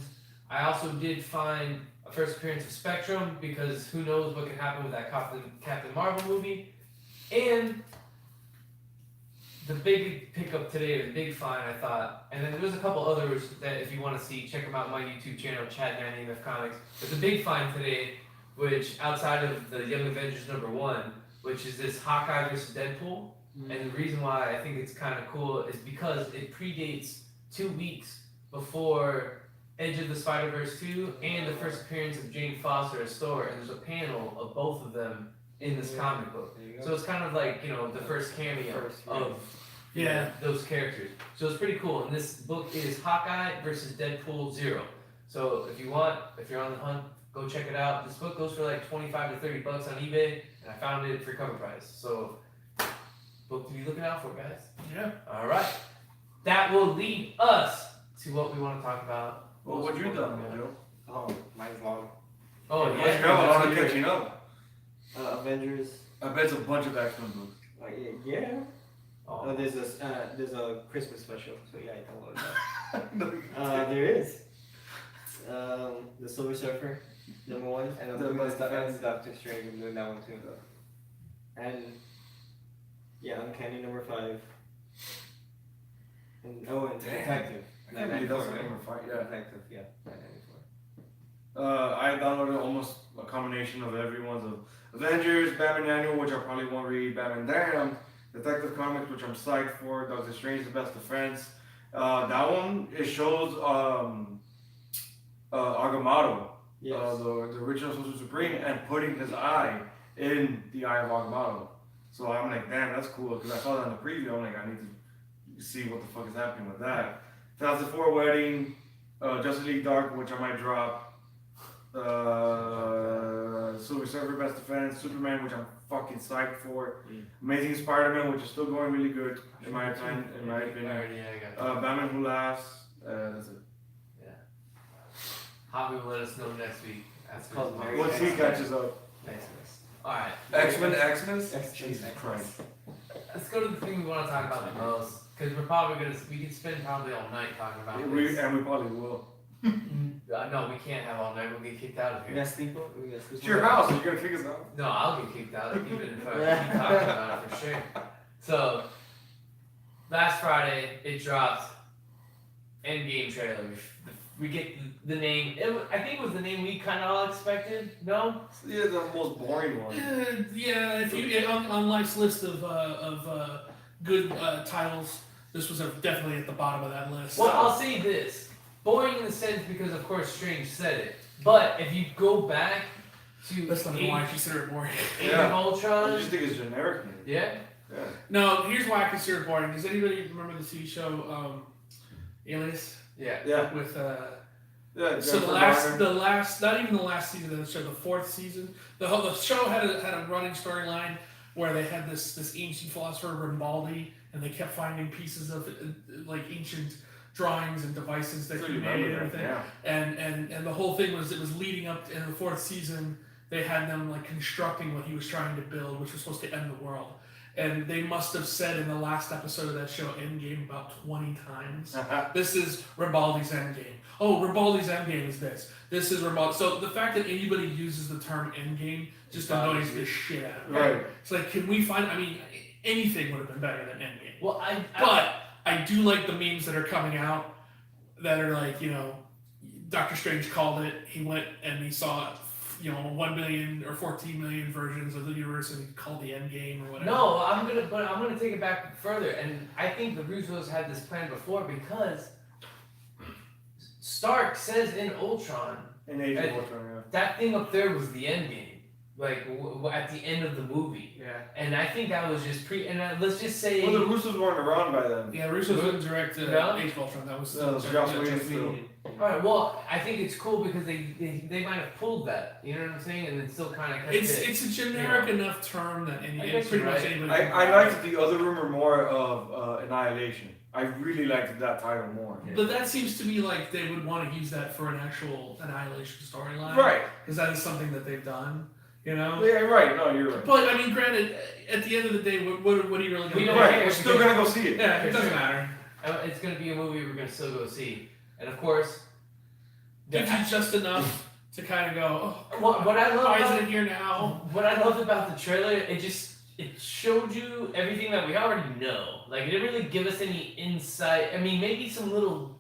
Speaker 4: I also did find a first appearance of Spectrum, because who knows what could happen with that Captain Marvel movie. And the big pickup today, the big find, I thought, and then there was a couple others that if you want to see, check them out on my YouTube channel, Chad90MF Comics. But the big find today, which outside of the Young Avengers #1, which is this Hawkeye versus Deadpool. And the reason why I think it's kind of cool is because it predates 2 weeks before Edge of the Spider-Verse 2 and the first appearance of Jane Foster as Thor, and there's a panel of both of them in this comic book.
Speaker 3: There you go.
Speaker 4: So it's kind of like, the first cameo of those characters. So it's pretty cool. And this book is Hawkeye versus Deadpool 0. So if you're on the hunt, go check it out. This book goes for like $25 to $30 on eBay, and I found it for cover price. So book to be looking out for, guys.
Speaker 1: Yeah.
Speaker 4: All right. That will lead us to what we want to talk about.
Speaker 2: Well, what you done, Joe?
Speaker 3: Oh, mine's long.
Speaker 4: Oh,
Speaker 2: Yeah,
Speaker 4: yeah.
Speaker 2: got a lot of catching up.
Speaker 3: Avengers.
Speaker 2: I bet it's a bunch of X-Men books.
Speaker 3: Yeah.
Speaker 4: Oh.
Speaker 3: There's a Christmas special, so yeah, I downloaded that. There is. The Silver Surfer, #1, and I'm doing Doctor Strange. I'm doing that one too. And yeah, Uncanny #5. And and Detective.
Speaker 2: I can't believe that's the
Speaker 3: 994,
Speaker 2: number 5. Yeah.
Speaker 3: Detective, yeah, 994.
Speaker 2: I downloaded almost a combination of everyone's of Avengers, Batman Annual, which I probably won't read, Batman Damn, Detective Comics, which I'm psyched for, Doctor Strange, The Best of Friends. That one, it shows Agamotto,
Speaker 3: Yes.
Speaker 2: the original Sorcerer Supreme, and putting his eye in the eye of Agamotto. So I'm like, damn, that's cool, because I saw that in the preview. I'm like, I need to see what the fuck is happening with that. Fantastic Four Wedding, Justice League Dark, which I might drop. Silver Surfer, Best Defense, Superman, which I'm fucking psyched for. Amazing Spider-Man, which is still going really good in my opinion.
Speaker 4: I got
Speaker 2: Batman Who Laughs. That's it.
Speaker 4: Hobby will let us know next week. After
Speaker 3: called
Speaker 4: this
Speaker 3: Mary
Speaker 2: Once he catches up.
Speaker 4: Xmas. Alright.
Speaker 2: X-Men?
Speaker 3: Jesus
Speaker 2: Christ.
Speaker 4: Let's go to the thing we want to talk about the most. Because we could spend probably all night talking about
Speaker 2: We
Speaker 4: this.
Speaker 2: probably will.
Speaker 4: No, we can't have all night. We'll get kicked out of
Speaker 3: We
Speaker 4: here.
Speaker 3: got sleep. We got sleep.
Speaker 2: It's your house, so you're gonna kick us out.
Speaker 4: No, I'll get kicked out even if I keep talking about it for sure. So, last Friday it dropped Endgame trailer. We get the name. I think it was the name we kind of all expected. No?
Speaker 2: Yeah, the most boring one.
Speaker 1: Yeah, if you on Life's list of good titles, this was definitely at the bottom of that list.
Speaker 4: Well, I'll say this. Boring in the sense because, of course, Strange said it. But if you go back to
Speaker 1: That's not why I consider it boring.
Speaker 4: Age
Speaker 2: Yeah.
Speaker 4: of
Speaker 2: I
Speaker 4: Ultron,
Speaker 2: just think it's generic.
Speaker 4: yeah,
Speaker 2: Yeah.
Speaker 1: No, here's why I consider it boring. Does anybody remember the TV show Alias
Speaker 4: yeah.
Speaker 2: Yeah.
Speaker 1: with
Speaker 2: Yeah.
Speaker 1: So
Speaker 2: Jennifer
Speaker 1: the
Speaker 2: Garner.
Speaker 1: last, not even the last season of the show, the 4th season, the show had a running storyline where they had this ancient philosopher Rimbaldi, and they kept finding pieces of like ancient drawings and devices that
Speaker 2: So
Speaker 1: he
Speaker 2: you
Speaker 1: made and
Speaker 2: remember
Speaker 1: everything.
Speaker 2: that,
Speaker 1: And the whole thing was, it was leading up in the 4th season. They had them like constructing what he was trying to build, which was supposed to end the world. And they must have said in the last episode of that show, Endgame, about 20 times.
Speaker 2: Yeah.
Speaker 1: This is Rimbaldi's Endgame. Oh, Rimbaldi's Endgame is this. This is Rimbaldi. So the fact that anybody uses the term Endgame just annoys the shit out of me.
Speaker 2: Right.
Speaker 1: It's like, can we find? I mean, anything would have been better than Endgame.
Speaker 4: Well,
Speaker 1: But I do like the memes that are coming out that are like, Doctor Strange called it. He went and he saw, 1 billion or 14 million versions of the universe, and he called the Endgame or whatever.
Speaker 4: no, I'm gonna take it back further, and I think the Russos had this plan before because Stark says in Ultron
Speaker 2: In Age of Ultron,
Speaker 4: that thing up there was the Endgame, like at the end of the movie,
Speaker 1: Yeah.
Speaker 4: and I think that was just let's just
Speaker 2: yeah.
Speaker 4: say.
Speaker 2: Well, the Russos weren't around by then.
Speaker 1: Yeah, Russo's didn't direct
Speaker 4: No?
Speaker 1: Age of Ultron. That was
Speaker 2: No, it was Joss Whedon still.
Speaker 4: Alright, well, I think it's cool because they might have pulled that, you know what I'm saying, and then still kind of kept it.
Speaker 1: It's a generic enough term that
Speaker 4: I guess
Speaker 1: pretty
Speaker 4: you're
Speaker 1: much
Speaker 4: right.
Speaker 1: anybody.
Speaker 2: I liked the other rumor more of Annihilation. I really liked that title more.
Speaker 1: But that seems to me like they would want to use that for an actual Annihilation storyline.
Speaker 2: Right.
Speaker 1: Because that is something that they've done,
Speaker 2: Yeah, right. No, you're right.
Speaker 1: But, I mean, granted, at the end of the day, what are you really going
Speaker 4: We
Speaker 1: to
Speaker 4: don't
Speaker 1: do?
Speaker 4: care.
Speaker 2: Right, we're still gonna go see it.
Speaker 1: Yeah, it doesn't matter.
Speaker 4: It's gonna be a movie we're gonna still go see, and of course,
Speaker 1: Gives you just enough to kind of go, oh,
Speaker 4: what I love
Speaker 1: why
Speaker 4: about-
Speaker 1: is it here now?
Speaker 4: what I loved about the trailer, it showed you everything that we already know. Like, it didn't really give us any insight. I mean, maybe some little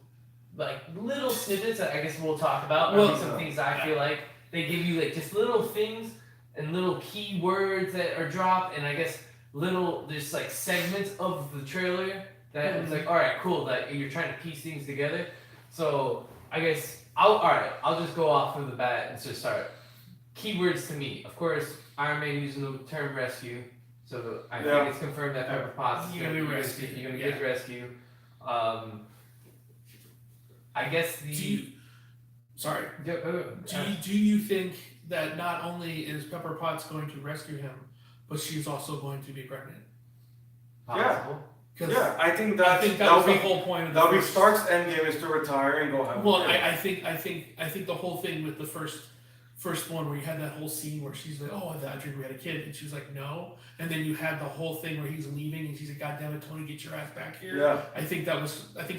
Speaker 4: snippets that I guess we'll talk about.
Speaker 1: Well,
Speaker 4: Maybe some things I feel like they give you, like, just little things. and little key words that are dropped, and I guess little just like segments of the trailer that it's like, all right, cool, like you're trying to piece things together. So I guess I'll just go off of the bat and just start. Keywords to me, of course, Iron Man using the term rescue, so I think it's confirmed that Pepper Potts is
Speaker 1: You're
Speaker 4: going to
Speaker 1: gonna
Speaker 4: be
Speaker 1: be
Speaker 4: rescued.
Speaker 1: rescued,
Speaker 4: You're going to
Speaker 1: yeah.
Speaker 4: get rescued. I guess the.
Speaker 1: Do you, sorry.
Speaker 4: Yeah,
Speaker 1: Do you think that not only is Pepper Potts going to rescue him, but she's also going to be pregnant?
Speaker 4: possible.
Speaker 2: Yeah, I think
Speaker 1: I
Speaker 2: that's
Speaker 1: think that
Speaker 2: that'll
Speaker 1: was the
Speaker 2: be
Speaker 1: whole point of the
Speaker 2: that'll be
Speaker 1: first.
Speaker 2: Stark's endgame is to retire and go have.
Speaker 1: Well,
Speaker 2: a kid.
Speaker 1: I think the whole thing with the first one where you had that whole scene where she's like, "Oh, I thought we had a kid," and she's like, "No," and then you had the whole thing where he's leaving and she's like, "God damn it, Tony, get your ass back here."
Speaker 2: Yeah,
Speaker 1: I think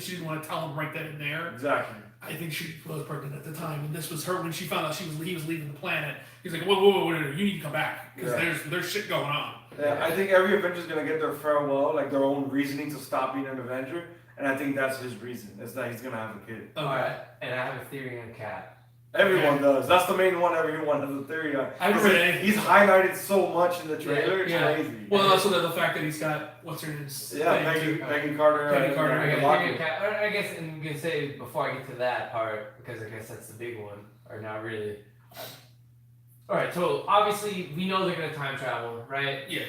Speaker 1: she didn't want to tell him right then and there.
Speaker 2: exactly.
Speaker 1: I think she was pregnant at the time, and this was her when she found out he was leaving the planet. He's like, whoa, you need to come back because
Speaker 2: Yeah.
Speaker 1: there's shit going on.
Speaker 2: Yeah, I think every Avenger's gonna get their farewell, like their own reasoning to stop being an Avenger, and I think that's his reason. Is that he's gonna have a kid.
Speaker 1: Okay.
Speaker 4: Alright, and I have a theory on Cap.
Speaker 2: Everyone
Speaker 1: Okay.
Speaker 2: does. That's the main one. Everyone has a theory on.
Speaker 1: I haven't read anything.
Speaker 2: He's highlighted so much in the trailer.
Speaker 1: Yeah.
Speaker 2: It's crazy.
Speaker 1: Well, also the fact that he's got what's her name?
Speaker 2: Yeah, Peggy Carter.
Speaker 1: Peggy Carter,
Speaker 4: I
Speaker 1: yeah.
Speaker 4: got a
Speaker 2: Lockett.
Speaker 4: theory on Cap. Or I guess I'm gonna say before I get to that part, because I guess that's the big one, or not really. Alright, so obviously we know they're gonna time travel, right?
Speaker 1: Yeah.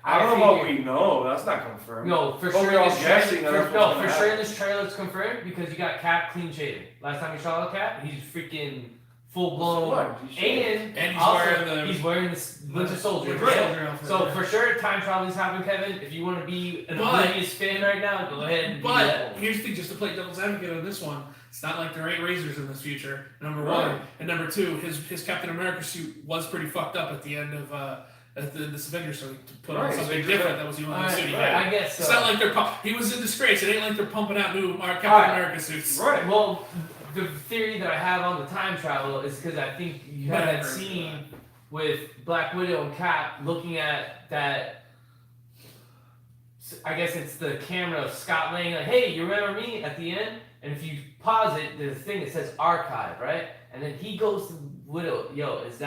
Speaker 2: I don't know what
Speaker 4: figure-
Speaker 2: we know. That's not confirmed.
Speaker 4: No, for
Speaker 2: But
Speaker 4: sure.
Speaker 2: we're all
Speaker 4: in this trailer-
Speaker 2: guessing that
Speaker 4: for-
Speaker 2: that's
Speaker 4: no,
Speaker 2: what's
Speaker 4: for
Speaker 2: gonna
Speaker 4: sure in
Speaker 2: happen.
Speaker 4: this trailer it's confirmed because you got Cap clean shaven. Last time you saw the Cap, he's freaking full blown.
Speaker 2: What? You should.
Speaker 1: And he's
Speaker 4: also,
Speaker 1: wearing the
Speaker 4: he's wearing this Winter Soldier.
Speaker 1: Winter
Speaker 4: right?
Speaker 1: Soldier outfit.
Speaker 4: So for sure, time traveling's happening, Kevin. If you want to be an
Speaker 1: But-
Speaker 4: oblivious fan right now, go ahead and do
Speaker 1: But
Speaker 4: that.
Speaker 1: here's the thing, just to play devil's advocate on this one, it's not like there ain't razors in this future. Number
Speaker 2: Right.
Speaker 1: one, and number two, his Captain America suit was pretty fucked up at the end of this Avengers, so to put on
Speaker 2: Right,
Speaker 1: something
Speaker 2: so
Speaker 1: different. That was the only
Speaker 4: Alright,
Speaker 1: suit he
Speaker 2: right.
Speaker 1: had.
Speaker 4: I guess so.
Speaker 1: It's not like he was in disgrace. It ain't like they're pumping out new Captain
Speaker 4: Alright.
Speaker 1: America suits.
Speaker 2: Right.
Speaker 4: Well, the theory that I have on the time travel is because I think you had that
Speaker 1: Whatever.
Speaker 4: scene with Black Widow and Cap looking at that. I guess it's the camera of Scott Lang, like, "Hey, you remember me?" at the end, and if you pause it, there's a thing that says archive, right? And then he goes to Widow, "Yo, is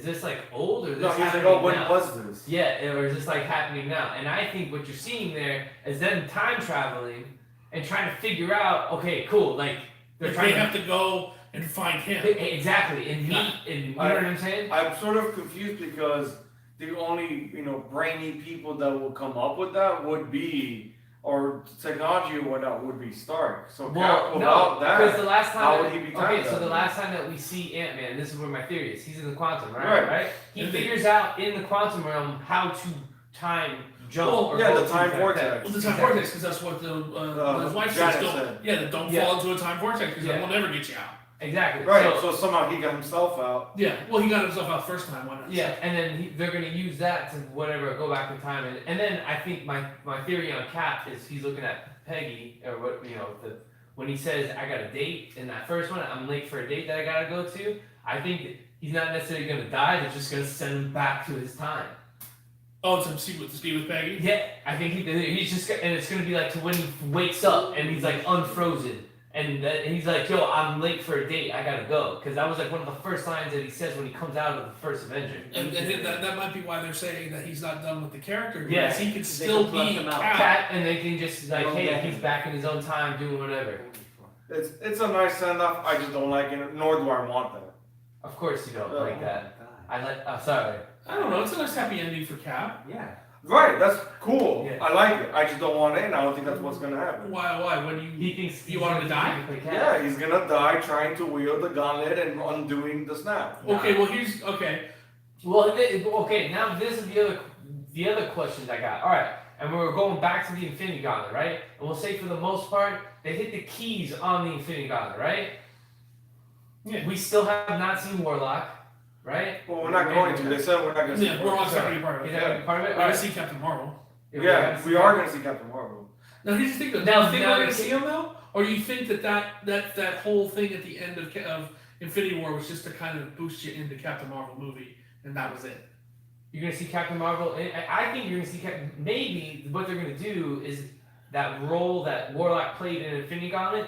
Speaker 4: this like old or is this
Speaker 2: No, he's like,
Speaker 4: happening
Speaker 2: oh, when
Speaker 4: now?"
Speaker 2: was this?
Speaker 4: Yeah, or is this like happening now? And I think what you're seeing there is them time traveling and trying to figure out, okay, cool, like they're
Speaker 1: They
Speaker 4: trying
Speaker 1: have to go and find him.
Speaker 4: exactly and meet and you know what I'm saying?
Speaker 2: I'm sort of confused because the only brainy people that will come up with that would be, or technology or whatnot would be Stark. So
Speaker 4: Well, no,
Speaker 2: without
Speaker 4: because
Speaker 2: that,
Speaker 4: the last time
Speaker 2: how would he be time
Speaker 4: okay, so the
Speaker 2: traveling?
Speaker 4: last time that we see Ant-Man, this is where my theory is. He's in the quantum,
Speaker 2: Right.
Speaker 4: right? He
Speaker 1: And
Speaker 4: figures out in the quantum realm how to time jump.
Speaker 1: Well,
Speaker 4: or
Speaker 2: yeah,
Speaker 4: go
Speaker 2: the
Speaker 4: to
Speaker 2: time
Speaker 4: that-
Speaker 2: vortex.
Speaker 1: Well, the time
Speaker 4: Exactly.
Speaker 1: vortex, because that's what his wife says.
Speaker 2: Janet
Speaker 1: Don't,
Speaker 2: said.
Speaker 1: yeah, don't
Speaker 4: Yeah.
Speaker 1: fall into a time vortex because
Speaker 4: Yeah.
Speaker 1: that will never get you out.
Speaker 4: Exactly.
Speaker 2: Right. So somehow he got himself out.
Speaker 1: Yeah, well, he got himself out first time. Why not?
Speaker 4: Yeah, and then they're gonna use that to whatever go back in time, and then I think my theory on Cap is he's looking at Peggy or what when he says I got a date in that first one, I'm late for a date that I gotta go to. I think he's not necessarily gonna die; they're just gonna send him back to his time.
Speaker 1: Oh, to see with Peggy.
Speaker 4: Yeah, I think he's just and it's gonna be like to when he wakes up and he's like unfrozen. And he's like, "Yo, I'm late for a date. I gotta go." Because that was like one of the first lines that he says when he comes out of the first Avenger.
Speaker 1: And that might be why they're saying that he's not done with the character.
Speaker 4: Yeah.
Speaker 1: Because he could
Speaker 3: They
Speaker 1: still
Speaker 3: can flush
Speaker 1: be
Speaker 3: him out.
Speaker 1: Cap.
Speaker 4: Cat, and they can just like,
Speaker 3: Well,
Speaker 4: hey,
Speaker 3: yeah.
Speaker 4: he's back in his own time doing whatever.
Speaker 2: It's a nice send off. I just don't like it, nor do I want that.
Speaker 4: Of course you don't
Speaker 2: Oh,
Speaker 4: like that. I like. I'm sorry.
Speaker 1: I don't know. It's a nice happy ending for Cap.
Speaker 3: Yeah.
Speaker 2: Right. That's cool.
Speaker 4: Yeah.
Speaker 2: I like it. I just don't want it, and I don't think that's what's gonna happen.
Speaker 1: Why? When
Speaker 4: He
Speaker 1: you
Speaker 4: thinks
Speaker 1: You want him to die?
Speaker 2: Yeah, he's gonna die trying to wield the gauntlet and undoing the snap.
Speaker 1: okay? Well, here's okay.
Speaker 4: Well, okay. Now this is the other questions I got. All right, and we're going back to the Infinity Gauntlet, right? And we'll say for the most part, they hit the keys on the Infinity Gauntlet, right?
Speaker 1: Yeah.
Speaker 4: We still have not seen Warlock, right?
Speaker 2: Well, we're not going to. They said we're not gonna.
Speaker 1: Yeah, we're all
Speaker 4: Sorry.
Speaker 1: separate part of
Speaker 4: Is
Speaker 1: it.
Speaker 4: that part of it?
Speaker 1: We're
Speaker 4: All
Speaker 1: gonna
Speaker 4: right.
Speaker 1: see Captain Marvel.
Speaker 2: Yeah, we are gonna see Captain Marvel.
Speaker 1: Now here's the thing though.
Speaker 4: Now-
Speaker 1: Do you think
Speaker 4: now
Speaker 1: we're gonna
Speaker 4: the-
Speaker 1: see him though, or you think that whole thing at the end of Infinity War was just to kind of boost you into Captain Marvel movie, and that was it?
Speaker 4: You're gonna see Captain Marvel. And I think you're gonna see maybe what they're gonna do is that role that Warlock played in Infinity Gauntlet.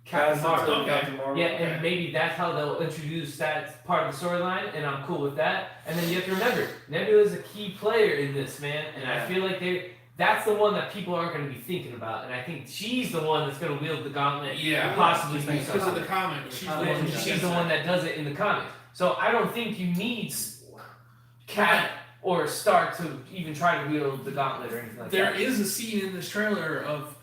Speaker 4: Captain Marvel.
Speaker 1: Okay.
Speaker 2: Captain Marvel.
Speaker 4: Yeah, and maybe that's how they'll introduce that part of the storyline, and I'm cool with that. And then you have to remember, Nebula is a key player in this, man, and I
Speaker 3: Yeah.
Speaker 4: feel like that's the one that people aren't going to be thinking about, and I think she's the one that's going to wield the gauntlet
Speaker 1: Yeah.
Speaker 4: and possibly do
Speaker 1: Because of
Speaker 4: something.
Speaker 1: the comic, she's the one
Speaker 4: And
Speaker 1: who
Speaker 4: she's
Speaker 1: gets
Speaker 4: the
Speaker 1: it.
Speaker 4: one that does it in the comics. So I don't think you need Cat or Stark to even try to wield the gauntlet or anything like
Speaker 1: There
Speaker 4: that.
Speaker 1: is a scene in this trailer of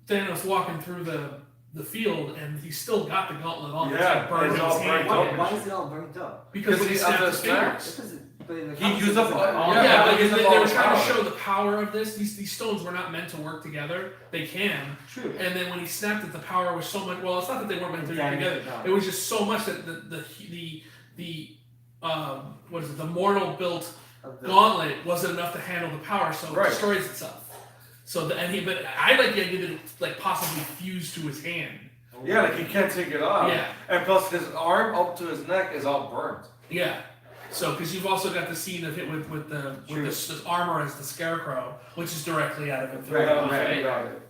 Speaker 1: Thanos walking through the field, and he's still got the gauntlet on.
Speaker 2: Yeah,
Speaker 1: it's like burning
Speaker 2: it's all
Speaker 1: his hand.
Speaker 2: burnt up.
Speaker 3: Why is it all burnt up?
Speaker 1: Because he
Speaker 2: Because
Speaker 1: snapped
Speaker 2: of
Speaker 1: his
Speaker 2: the
Speaker 1: fingers.
Speaker 3: Because but in the
Speaker 2: He
Speaker 3: comics,
Speaker 2: used
Speaker 3: it
Speaker 2: up
Speaker 3: doesn't-
Speaker 2: all-
Speaker 1: Yeah,
Speaker 2: Yeah,
Speaker 1: but
Speaker 2: because
Speaker 1: they
Speaker 2: of all
Speaker 1: were
Speaker 2: the
Speaker 1: trying to
Speaker 2: power.
Speaker 1: show the power of this. These stones were not meant to work together. They can.
Speaker 3: True.
Speaker 1: And then when he snapped it, the power was so much. Well, it's not that they weren't meant to work
Speaker 3: Damage
Speaker 1: together.
Speaker 3: the power.
Speaker 1: It was just so much that the what is it? The mortal built
Speaker 3: Of the-
Speaker 1: gauntlet wasn't enough to handle the power, so it
Speaker 2: Right.
Speaker 1: destroys itself. So but I like the idea that it like possibly fused to his hand.
Speaker 2: Yeah, like he can't take it off.
Speaker 1: Yeah.
Speaker 2: And plus, his arm up to his neck is all burnt.
Speaker 1: Yeah. So, because you've also got the scene of it with this armor as the Scarecrow, which is directly out of it.
Speaker 3: Right,
Speaker 2: Yeah, got it.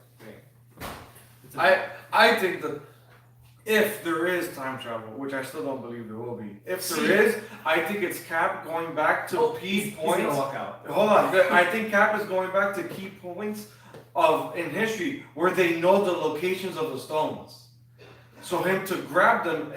Speaker 2: I think that if there is time travel, which I still don't believe there will be, if there is, I think it's Cap going back to key
Speaker 3: He's
Speaker 2: points.
Speaker 3: gonna walk out.
Speaker 2: Hold on, I think Cap is going back to key points in history where they know the locations of the stones. So him to grab them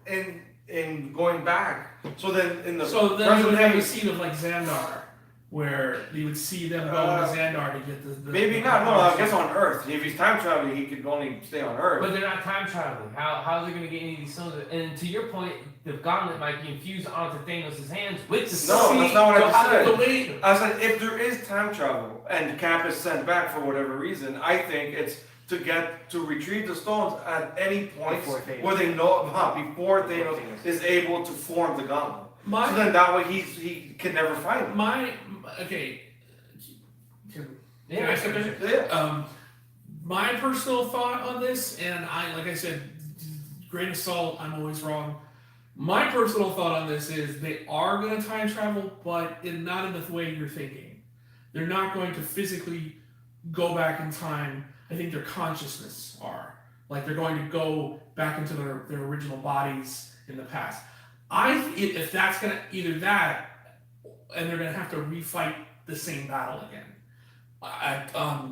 Speaker 2: in going back. So then in the
Speaker 1: So then you would
Speaker 2: present
Speaker 1: have
Speaker 2: day,
Speaker 1: a scene of like Xandar, where you would see them go to Xandar to get the
Speaker 2: maybe not. No, I guess on Earth. If he's time traveling, he could only stay on Earth.
Speaker 4: But they're not time traveling. How are they going to get any of these stones? And to your point, the gauntlet might be infused onto Thanos' hands with the
Speaker 2: No,
Speaker 4: stone.
Speaker 2: that's not what I just said.
Speaker 1: The way
Speaker 2: I said if there is time travel and Cap is sent back for whatever reason, I think it's to retrieve the stones at any point
Speaker 3: Before Thanos.
Speaker 2: where they know before Thanos is able to form the gauntlet.
Speaker 1: my
Speaker 2: So then that way he can never find them.
Speaker 1: my okay. Can I step in?
Speaker 2: Yeah.
Speaker 1: My personal thought on this, and like I said, grain of salt, I'm always wrong. My personal thought on this is they are going to time travel, but not in the way you're thinking. They're not going to physically go back in time. I think their consciousness are. Like they're going to go back into their original bodies in the past. If that's going to, either that, and they're going to have to refight the same battle again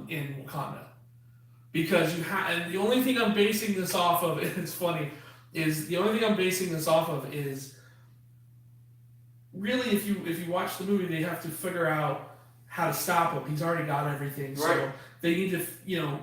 Speaker 1: in Wakanda. Because and the only thing I'm basing this off of, and it's funny, is really if you watch the movie, they have to figure out how to stop him. He's already got everything, so
Speaker 2: Right.
Speaker 1: they need to,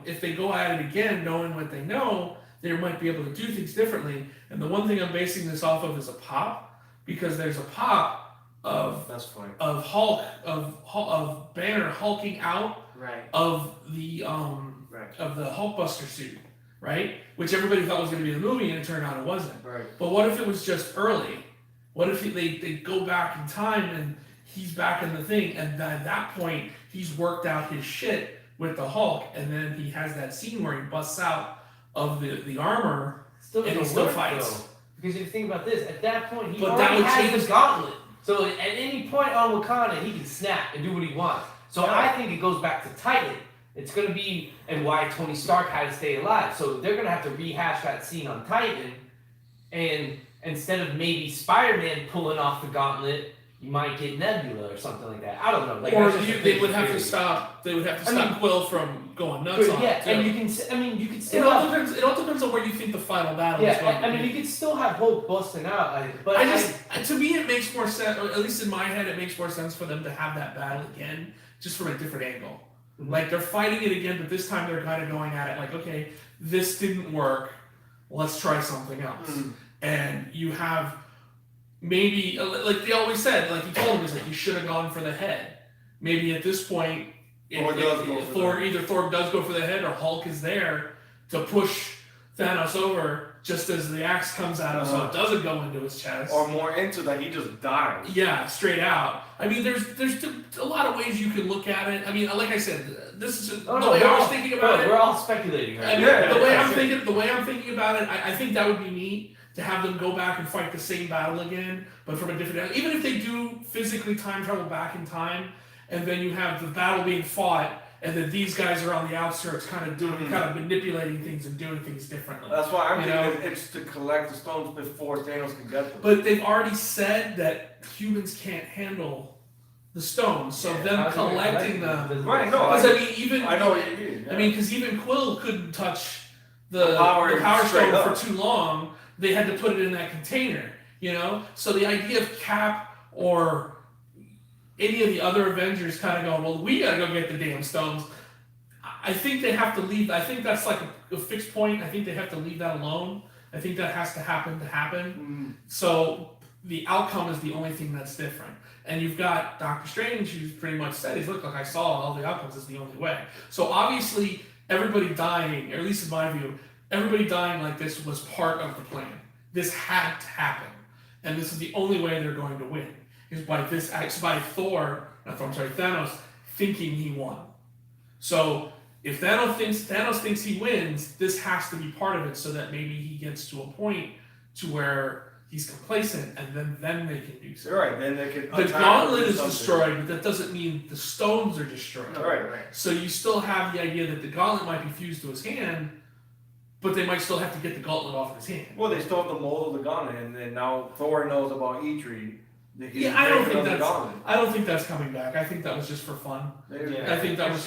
Speaker 1: if they go at it again, knowing what they know, they might be able to do things differently. And the one thing I'm basing this off of is a pop, because there's a pop of
Speaker 3: That's funny.
Speaker 1: Hulk of Banner hulking out
Speaker 3: Right.
Speaker 1: of the
Speaker 3: Right.
Speaker 1: of the Hulkbuster suit, right? Which everybody thought was going to be the movie, and it turned out it wasn't.
Speaker 3: Right.
Speaker 1: But what if it was just early? What if they go back in time and he's back in the thing, and at that point he's worked out his shit with the Hulk, and then he has that scene where he busts out of the armor.
Speaker 4: Still
Speaker 1: And he
Speaker 4: doesn't
Speaker 1: still
Speaker 4: work,
Speaker 1: fights.
Speaker 4: though. Because if you think about this, at that point he
Speaker 1: But that
Speaker 4: already
Speaker 1: would
Speaker 4: has
Speaker 1: change-
Speaker 4: the gauntlet. So at any point on Wakanda, he can snap and do what he wants. So I think it goes back to Titan. It's gonna be and why Tony Stark had to stay alive. So they're gonna have to rehash that scene on Titan, and instead of maybe Spider-Man pulling off the gauntlet, you might get Nebula or something like that. I don't know. Like
Speaker 1: Or
Speaker 4: that's just a
Speaker 1: they
Speaker 4: crazy
Speaker 1: would have to
Speaker 4: theory.
Speaker 1: stop. They would have to
Speaker 4: I
Speaker 1: stop
Speaker 4: mean-
Speaker 1: Quill from going nuts on
Speaker 4: Yeah,
Speaker 1: it. Too.
Speaker 4: and you can. You can
Speaker 1: It
Speaker 4: still.
Speaker 1: all
Speaker 4: Have,
Speaker 1: depends. It all depends on where you think the final battle is going
Speaker 4: yeah,
Speaker 1: to
Speaker 4: I
Speaker 1: be.
Speaker 4: mean, you can still have Hulk busting out. But
Speaker 1: I just, to me, it makes more sense, or at least in my head, it makes more sense for them to have that battle again, just from a different angle.
Speaker 4: Mhm.
Speaker 1: Like, they're fighting it again, but this time they're kind of going at it like, okay, this didn't work, let's try something else.
Speaker 2: Mm.
Speaker 1: And you have maybe, like they always said, like you told him, is like, you should have gone for the head. Maybe at this point,
Speaker 2: Thor does go for
Speaker 1: Thor, either Thor does go for the head, or Hulk is there to push Thanos over just as the axe comes at him, so it doesn't go into his chest.
Speaker 2: Or more into that, he just dies.
Speaker 1: Yeah, straight out. I mean, there's a lot of ways you can look at it. I mean, like I said, this is just, the way I was thinking about it.
Speaker 4: We're all speculating, right?
Speaker 1: I mean,
Speaker 2: Yeah,
Speaker 1: the way
Speaker 2: yeah,
Speaker 1: I'm
Speaker 2: yeah.
Speaker 1: thinking about it, I think that would be neat to have them go back and fight the same battle again, but from a different angle. Even if they do physically time travel back in time, and then you have the battle being fought, and then these guys are on the outskirts, kind of manipulating things and doing things differently.
Speaker 2: That's why I'm
Speaker 1: You
Speaker 2: thinking it's to collect the stones before Thanos can get them.
Speaker 1: But they've already said that humans can't handle the stones, so them
Speaker 4: How's it gonna
Speaker 1: collecting
Speaker 4: collect
Speaker 1: them.
Speaker 2: Right, no,
Speaker 1: Because I mean, even
Speaker 2: I know what you mean.
Speaker 1: I mean, because even Quill couldn't touch the
Speaker 2: Power
Speaker 1: Power
Speaker 2: straight
Speaker 1: Stone
Speaker 2: up.
Speaker 1: for too long. They had to put it in that container, you know. So the idea of Cap or any of the other Avengers kind of going, well, we gotta go get the damn stones. I think they have to leave. I think that's like a fixed point. I think they have to leave that alone. I think that has to happen to happen. So the outcome is the only thing that's different. And you've got Doctor Strange, who's pretty much said, he's look, like I saw all the outcomes is the only way. So obviously, everybody dying, or at least in my view, everybody dying like this was part of the plan. This had to happen, and this is the only way they're going to win. Is by Thanos thinking he won. So if Thanos thinks he wins, this has to be part of it, so that maybe he gets to a point to where he's complacent, and then they can do something.
Speaker 2: You're right. Then they can.
Speaker 1: The
Speaker 2: attack
Speaker 1: gauntlet
Speaker 2: or do
Speaker 1: is
Speaker 2: something.
Speaker 1: destroyed, but that doesn't mean the stones are destroyed.
Speaker 2: Right.
Speaker 1: So you still have the idea that the gauntlet might be fused to his hand, but they might still have to get the gauntlet off of his hand.
Speaker 2: Well, they still have the mold of the gauntlet, and then now Thor knows about Eitri.
Speaker 1: Yeah, I don't think that's coming back. I think that was just for fun.
Speaker 3: Yeah.
Speaker 1: I think that was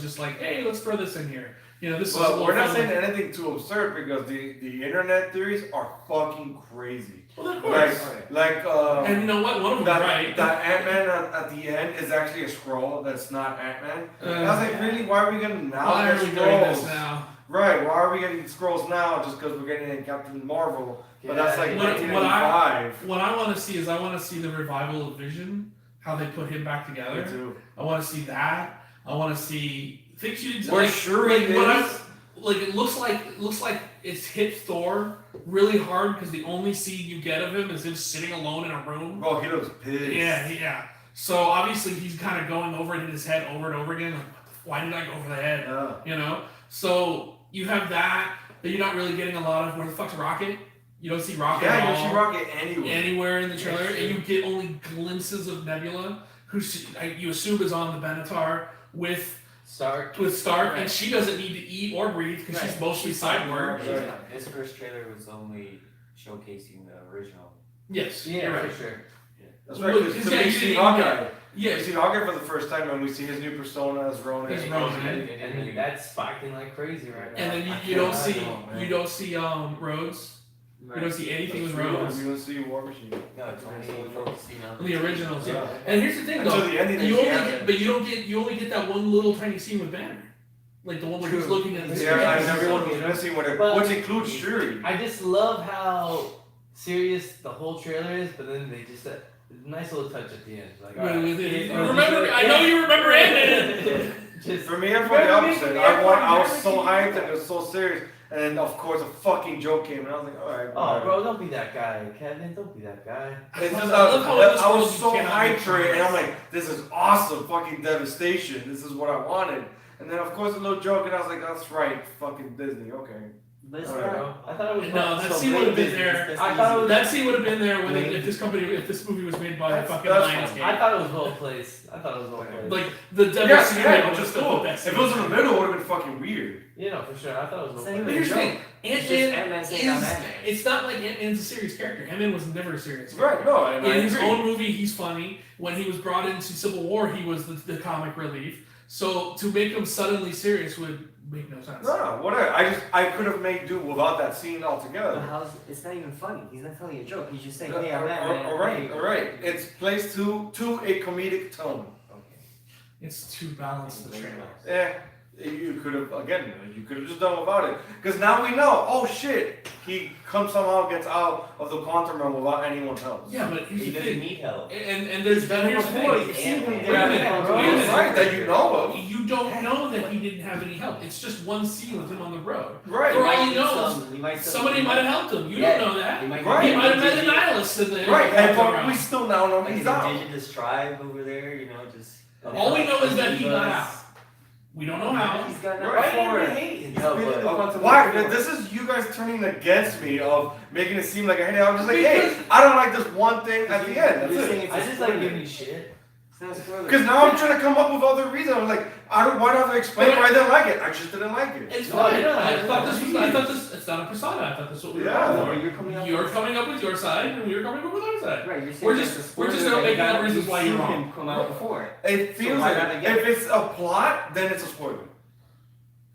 Speaker 1: just like, hey, let's throw this in here. You know, this is a
Speaker 2: Well,
Speaker 1: little
Speaker 2: we're not
Speaker 1: fun.
Speaker 2: saying anything too absurd because the internet theories are fucking crazy.
Speaker 1: Well, of course.
Speaker 2: And
Speaker 1: you know what? One of them
Speaker 2: that,
Speaker 1: was right.
Speaker 2: that Ant-Man at the end is actually a scroll that's not Ant-Man. And I was like, really? Why are we getting now?
Speaker 1: Why are we
Speaker 2: get
Speaker 1: doing this
Speaker 2: scrolls?
Speaker 1: now?
Speaker 2: Right, why are we getting scrolls now just because we're getting in Captain Marvel? But that's like
Speaker 1: What-
Speaker 2: 1985.
Speaker 1: What I want to see is I want to see the revival of Vision, how they put him back
Speaker 2: Me
Speaker 1: together.
Speaker 2: too.
Speaker 1: I want to see that. I want to see things you did.
Speaker 2: We're sure it is.
Speaker 1: It looks like it's hit Thor really hard because the only scene you get of him is him sitting alone in a room.
Speaker 2: Bro, he looks pissed.
Speaker 1: Yeah. So obviously he's kind of going over it in his head over and over again. Like, why did I go over the head?
Speaker 2: Yeah.
Speaker 1: You know. So you have that, but you're not really getting a lot of where the fuck's Rocket. You don't see Rocket at
Speaker 2: Yeah,
Speaker 1: all
Speaker 2: you see Rocket
Speaker 1: anywhere in the trailer,
Speaker 2: Yeah,
Speaker 1: and you get only glimpses of Nebula, who you assume is on the Benatar with Stark,
Speaker 3: Right.
Speaker 1: and she doesn't need to eat or breathe because she's mostly cyborg.
Speaker 2: Right.
Speaker 5: His first trailer was only showcasing the original.
Speaker 1: Yes,
Speaker 4: Yeah,
Speaker 1: you're right.
Speaker 4: for sure.
Speaker 2: That's right,
Speaker 1: Well,
Speaker 2: because
Speaker 1: yeah,
Speaker 2: we
Speaker 1: you
Speaker 2: see
Speaker 1: didn't
Speaker 2: Hawkeye.
Speaker 1: Yeah,
Speaker 2: We see Hawkeye for the first time and we see his new persona as Ronan.
Speaker 1: As Ronan.
Speaker 4: And that's spiking like crazy right now.
Speaker 1: and then you don't see Rhodes. You don't see anything with Rhodes.
Speaker 2: You don't see War Machine.
Speaker 5: No, it's only focusing on
Speaker 1: The originals, yeah.
Speaker 2: Yeah.
Speaker 1: And here's the thing,
Speaker 2: Until
Speaker 1: though.
Speaker 2: the ending,
Speaker 1: You
Speaker 2: they
Speaker 1: only
Speaker 2: can't.
Speaker 1: get, but you only get that one little tiny scene with Banner, like the one where he's
Speaker 3: True.
Speaker 1: looking at the
Speaker 2: Yeah,
Speaker 1: screen.
Speaker 2: and everyone was missing with it,
Speaker 4: But-
Speaker 2: which includes Shuri.
Speaker 4: I just love how serious the whole trailer is, but then they just nice little touch at the end. Like,
Speaker 1: With-
Speaker 4: alright.
Speaker 1: with it.
Speaker 4: Yeah.
Speaker 1: Remember, I know you remember Ant-Man.
Speaker 4: Just
Speaker 2: For me, I'm the opposite. I was so hyped and it was so serious, and then of course a fucking joke came, and I was like, alright.
Speaker 4: oh, bro, don't be that guy, Kevin. Don't be that guy.
Speaker 2: It's just
Speaker 1: I love how in this
Speaker 2: I
Speaker 1: world
Speaker 2: was
Speaker 1: you
Speaker 2: so
Speaker 1: cannot
Speaker 2: hyped
Speaker 1: make
Speaker 2: for it, and I'm
Speaker 1: progress.
Speaker 2: like, this is awesome, fucking devastation. This is what I wanted. And then of course a little joke, and I was like, that's right, fucking Disney, okay.
Speaker 3: But it's
Speaker 2: Alright.
Speaker 3: not.
Speaker 4: I thought it was.
Speaker 1: No, that
Speaker 3: So
Speaker 1: scene would have been
Speaker 3: big
Speaker 1: there.
Speaker 3: business,
Speaker 4: I thought it was-
Speaker 1: That scene would have been there when if this movie was made by
Speaker 2: That's-
Speaker 1: fucking
Speaker 2: that's
Speaker 1: Lionsgate.
Speaker 4: I thought it was well placed. I thought it was well placed.
Speaker 1: Like the
Speaker 2: Yes,
Speaker 1: devastation
Speaker 2: yeah,
Speaker 1: was
Speaker 2: which is
Speaker 1: just
Speaker 2: cool.
Speaker 1: the
Speaker 2: If it was in the middle, it would have been fucking weird.
Speaker 4: You know, for sure. I thought it was well
Speaker 3: Same
Speaker 1: But
Speaker 4: placed.
Speaker 1: here's the thing,
Speaker 3: It's just
Speaker 1: Ant-Man
Speaker 3: Ant-Man saying I'm
Speaker 1: is.
Speaker 3: Ant-Man.
Speaker 1: It's not like Ant-Man's a serious character. Ant-Man was never a serious character.
Speaker 2: Right, no, and I
Speaker 1: In his
Speaker 2: agree.
Speaker 1: own movie, he's funny. When he was brought into Civil War, he was the comic relief. So to make him suddenly serious would make no sense.
Speaker 2: No, whatever. I could have made do without that scene
Speaker 3: But
Speaker 2: altogether.
Speaker 3: how's it's not even funny. He's not telling you a joke. He's just saying,
Speaker 2: Uh,
Speaker 3: "Hey, I'm Ant-Man."
Speaker 2: Alright,
Speaker 3: Hey.
Speaker 2: alright. It's placed to a comedic tone.
Speaker 3: Okay.
Speaker 1: It's to balance the trailer.
Speaker 2: Yeah, you could have just done without it. Because now we know, oh shit, he somehow gets out of the quantum realm without anyone else.
Speaker 1: Yeah, but here's
Speaker 5: He
Speaker 1: the
Speaker 5: doesn't
Speaker 1: thing.
Speaker 5: need help.
Speaker 1: And there's
Speaker 3: done it
Speaker 1: here's the
Speaker 3: before.
Speaker 1: thing.
Speaker 3: You've seen him
Speaker 5: Wait
Speaker 3: do
Speaker 1: a
Speaker 3: it,
Speaker 1: minute,
Speaker 3: bro.
Speaker 1: wait a minute.
Speaker 2: Right, that you know of.
Speaker 1: You don't know that he didn't have any help. It's just one scene with him on the road.
Speaker 2: Right.
Speaker 1: For all
Speaker 3: might
Speaker 1: you
Speaker 3: need
Speaker 1: know,
Speaker 3: some- he might still-
Speaker 1: somebody might have helped him. You
Speaker 3: Yeah.
Speaker 1: don't know that.
Speaker 3: He might,
Speaker 2: Right.
Speaker 1: He might have met the nihilists in there.
Speaker 2: Right, and
Speaker 1: walking
Speaker 2: but
Speaker 1: around.
Speaker 2: we still now know
Speaker 5: Like
Speaker 2: he's
Speaker 5: the
Speaker 2: out.
Speaker 5: indigenous tribe over there, you know, just.
Speaker 1: All we know is that he got
Speaker 5: Buzz.
Speaker 1: out. We don't know how.
Speaker 3: He's got
Speaker 2: Right.
Speaker 3: no
Speaker 4: Why do you
Speaker 2: forward.
Speaker 4: hate it?
Speaker 5: No,
Speaker 3: He's
Speaker 5: but
Speaker 3: been in the quantum
Speaker 2: Why?
Speaker 3: realm before.
Speaker 2: This is you guys turning against me of making it seem like, hey, I'm just like, hey,
Speaker 1: Because-
Speaker 2: I don't like this one thing at the end. That's
Speaker 3: You're
Speaker 2: it.
Speaker 3: saying it's
Speaker 4: I
Speaker 3: a
Speaker 4: just like
Speaker 3: spoiler.
Speaker 4: giving you shit.
Speaker 3: It's not a spoiler.
Speaker 2: Because now I'm trying to come up with other reasons. I'm like, why don't I explain why I didn't like it? I just didn't like it.
Speaker 1: It's
Speaker 4: No,
Speaker 1: fine.
Speaker 4: no,
Speaker 1: I thought
Speaker 4: no,
Speaker 1: this was. I thought this. It's not a persona. I thought this is what we were
Speaker 2: Yeah.
Speaker 1: going
Speaker 3: No,
Speaker 1: for.
Speaker 3: you're coming up.
Speaker 1: You're coming up with your side, and we were coming up with our side.
Speaker 3: Right, you're saying
Speaker 1: We're
Speaker 3: that's
Speaker 1: just-
Speaker 3: a
Speaker 1: we're just
Speaker 3: spoiler
Speaker 1: not
Speaker 3: that
Speaker 1: making up
Speaker 3: you
Speaker 1: reasons why you're
Speaker 3: seen
Speaker 1: wrong.
Speaker 3: him come out before.
Speaker 2: It feels
Speaker 3: why
Speaker 2: like
Speaker 3: not again?
Speaker 2: if it's a plot, then it's a spoiler.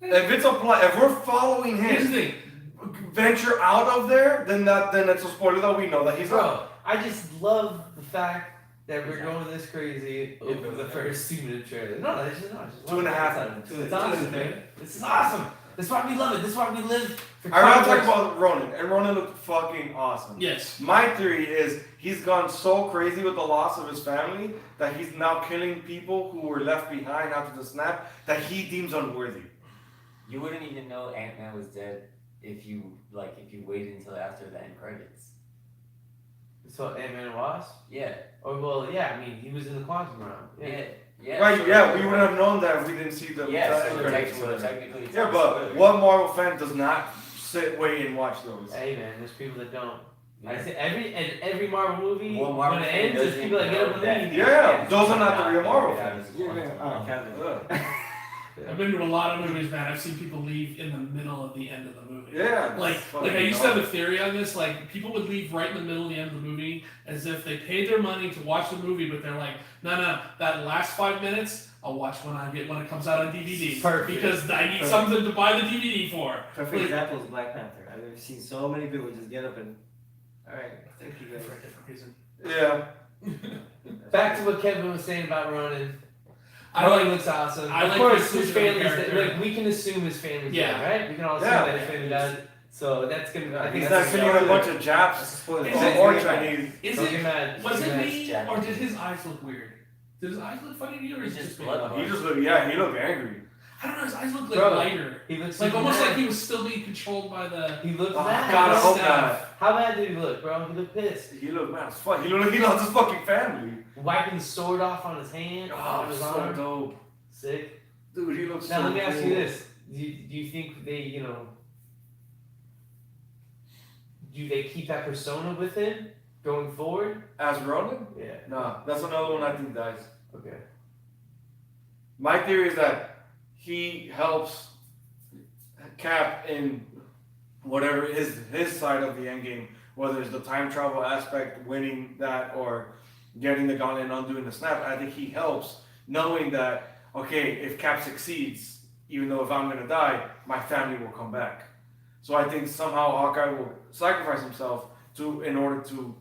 Speaker 2: If it's a plot, if we're following
Speaker 1: Here's the
Speaker 2: him,
Speaker 1: thing.
Speaker 2: venture out of there, then it's a spoiler that we know that he's out.
Speaker 4: Bro, I just love the fact that we're going this crazy over the first 2 minute trailer. No, it's just not. Just
Speaker 2: 2.5
Speaker 4: one
Speaker 2: minutes.
Speaker 4: It's awesome, man. This is awesome. That's why we love it. This is why we live for
Speaker 2: I want to
Speaker 4: comic
Speaker 2: talk
Speaker 4: books.
Speaker 2: about Ronan, and Ronan looked fucking awesome.
Speaker 1: Yes.
Speaker 2: My theory is he's gone so crazy with the loss of his family that he's now killing people who were left behind after the snap that he deems unworthy.
Speaker 5: You wouldn't even know Ant-Man was dead if you waited until after the end credits.
Speaker 4: So Ant-Man and Wasp?
Speaker 5: Yeah.
Speaker 4: Or well, yeah. I mean, he was in the quantum realm.
Speaker 5: Yeah. Yeah.
Speaker 2: Right,
Speaker 5: so-
Speaker 2: yeah, we would have known that if we didn't see the
Speaker 5: Yeah,
Speaker 2: the
Speaker 5: so
Speaker 2: end credits.
Speaker 5: technically it's
Speaker 2: Yeah,
Speaker 5: not a
Speaker 2: but
Speaker 5: spoiler.
Speaker 2: what Marvel fan does not sit, wait, and watch those?
Speaker 4: Hey man, there's people that don't. I
Speaker 5: Yeah.
Speaker 4: say every Marvel movie
Speaker 5: Well, Marvel
Speaker 4: when it
Speaker 5: fan
Speaker 4: ends, there's
Speaker 5: doesn't
Speaker 4: people that get up
Speaker 5: know
Speaker 4: and
Speaker 5: that-
Speaker 4: leave.
Speaker 2: Yeah, those are not the real Marvel
Speaker 5: Yeah,
Speaker 2: fans.
Speaker 5: it's
Speaker 3: Yeah,
Speaker 5: quantum
Speaker 3: yeah. Oh,
Speaker 5: realm.
Speaker 3: Kevin.
Speaker 2: Ugh.
Speaker 1: I've been to a lot of movies, man. I've seen people leave in the middle of the end of the movie.
Speaker 2: Yeah,
Speaker 1: Like
Speaker 2: that's
Speaker 1: I
Speaker 2: fucking
Speaker 1: used to have a
Speaker 2: awesome.
Speaker 1: theory on this. Like people would leave right in the middle of the end of the movie, as if they paid their money to watch the movie, but they're like, no, that last 5 minutes, I'll watch when it comes out on DVD.
Speaker 4: Perfect.
Speaker 1: Because I need
Speaker 3: Perfect.
Speaker 1: something to buy the DVD for.
Speaker 3: Perfect
Speaker 1: Like-
Speaker 3: example is Black Panther. I've seen so many people just get up and. Alright, thank you guys.
Speaker 1: For a different reason.
Speaker 2: Yeah.
Speaker 4: Back to what Kevin was saying about Ronan.
Speaker 1: I
Speaker 4: Ronan
Speaker 1: like.
Speaker 4: looks awesome.
Speaker 1: I
Speaker 4: Of
Speaker 1: like
Speaker 4: course,
Speaker 1: the
Speaker 4: his
Speaker 1: inclusion of
Speaker 4: family's dead.
Speaker 1: character.
Speaker 4: Like, we can assume his family's
Speaker 1: Yeah.
Speaker 4: dead, right? We can all assume
Speaker 2: Yeah.
Speaker 4: that his family died. So that's gonna. I think
Speaker 2: He's
Speaker 4: that's
Speaker 2: not
Speaker 4: a
Speaker 2: killing a
Speaker 4: spoiler.
Speaker 2: bunch of Japs
Speaker 3: That's a spoiler.
Speaker 1: Is
Speaker 2: or,
Speaker 1: it-
Speaker 2: or Chinese.
Speaker 1: Is
Speaker 4: Don't
Speaker 1: it?
Speaker 4: get mad.
Speaker 1: Was
Speaker 4: Don't
Speaker 1: it
Speaker 4: get
Speaker 1: me,
Speaker 5: Jack.
Speaker 1: or did his eyes look weird? Did his eyes look funny to you, or is
Speaker 5: It's
Speaker 1: it
Speaker 5: just
Speaker 1: just me?
Speaker 5: blood.
Speaker 2: He just looked, yeah, he looked angry.
Speaker 1: I don't know. His eyes look like
Speaker 4: Bro.
Speaker 1: lighter,
Speaker 4: He looks
Speaker 1: like almost
Speaker 4: mad.
Speaker 1: like he was still being controlled by the.
Speaker 4: He looked
Speaker 2: Oh,
Speaker 4: mad.
Speaker 2: God, I hope
Speaker 1: Staff.
Speaker 2: not.
Speaker 4: How bad did he look, bro? He looked pissed.
Speaker 2: He looked mad as fuck. He looked like he lost his fucking family.
Speaker 4: Wiping the sword off on his hand, on
Speaker 2: Oh,
Speaker 4: his
Speaker 2: so
Speaker 4: arm.
Speaker 2: dope.
Speaker 4: Sick.
Speaker 2: Dude, he looks
Speaker 4: Now
Speaker 2: so
Speaker 4: let me ask
Speaker 2: cool.
Speaker 4: you this: do you think do they keep that persona with him going forward?
Speaker 2: As Ronan?
Speaker 4: Yeah.
Speaker 2: Nah, that's another one I think dies.
Speaker 4: Okay.
Speaker 2: My theory is that he helps Cap in whatever his side of the end game, whether it's the time travel aspect, winning that, or getting the gauntlet and undoing the snap. I think he helps knowing that, okay, if Cap succeeds, even though if I'm gonna die, my family will come back. So I think somehow Hawkeye will sacrifice himself in order to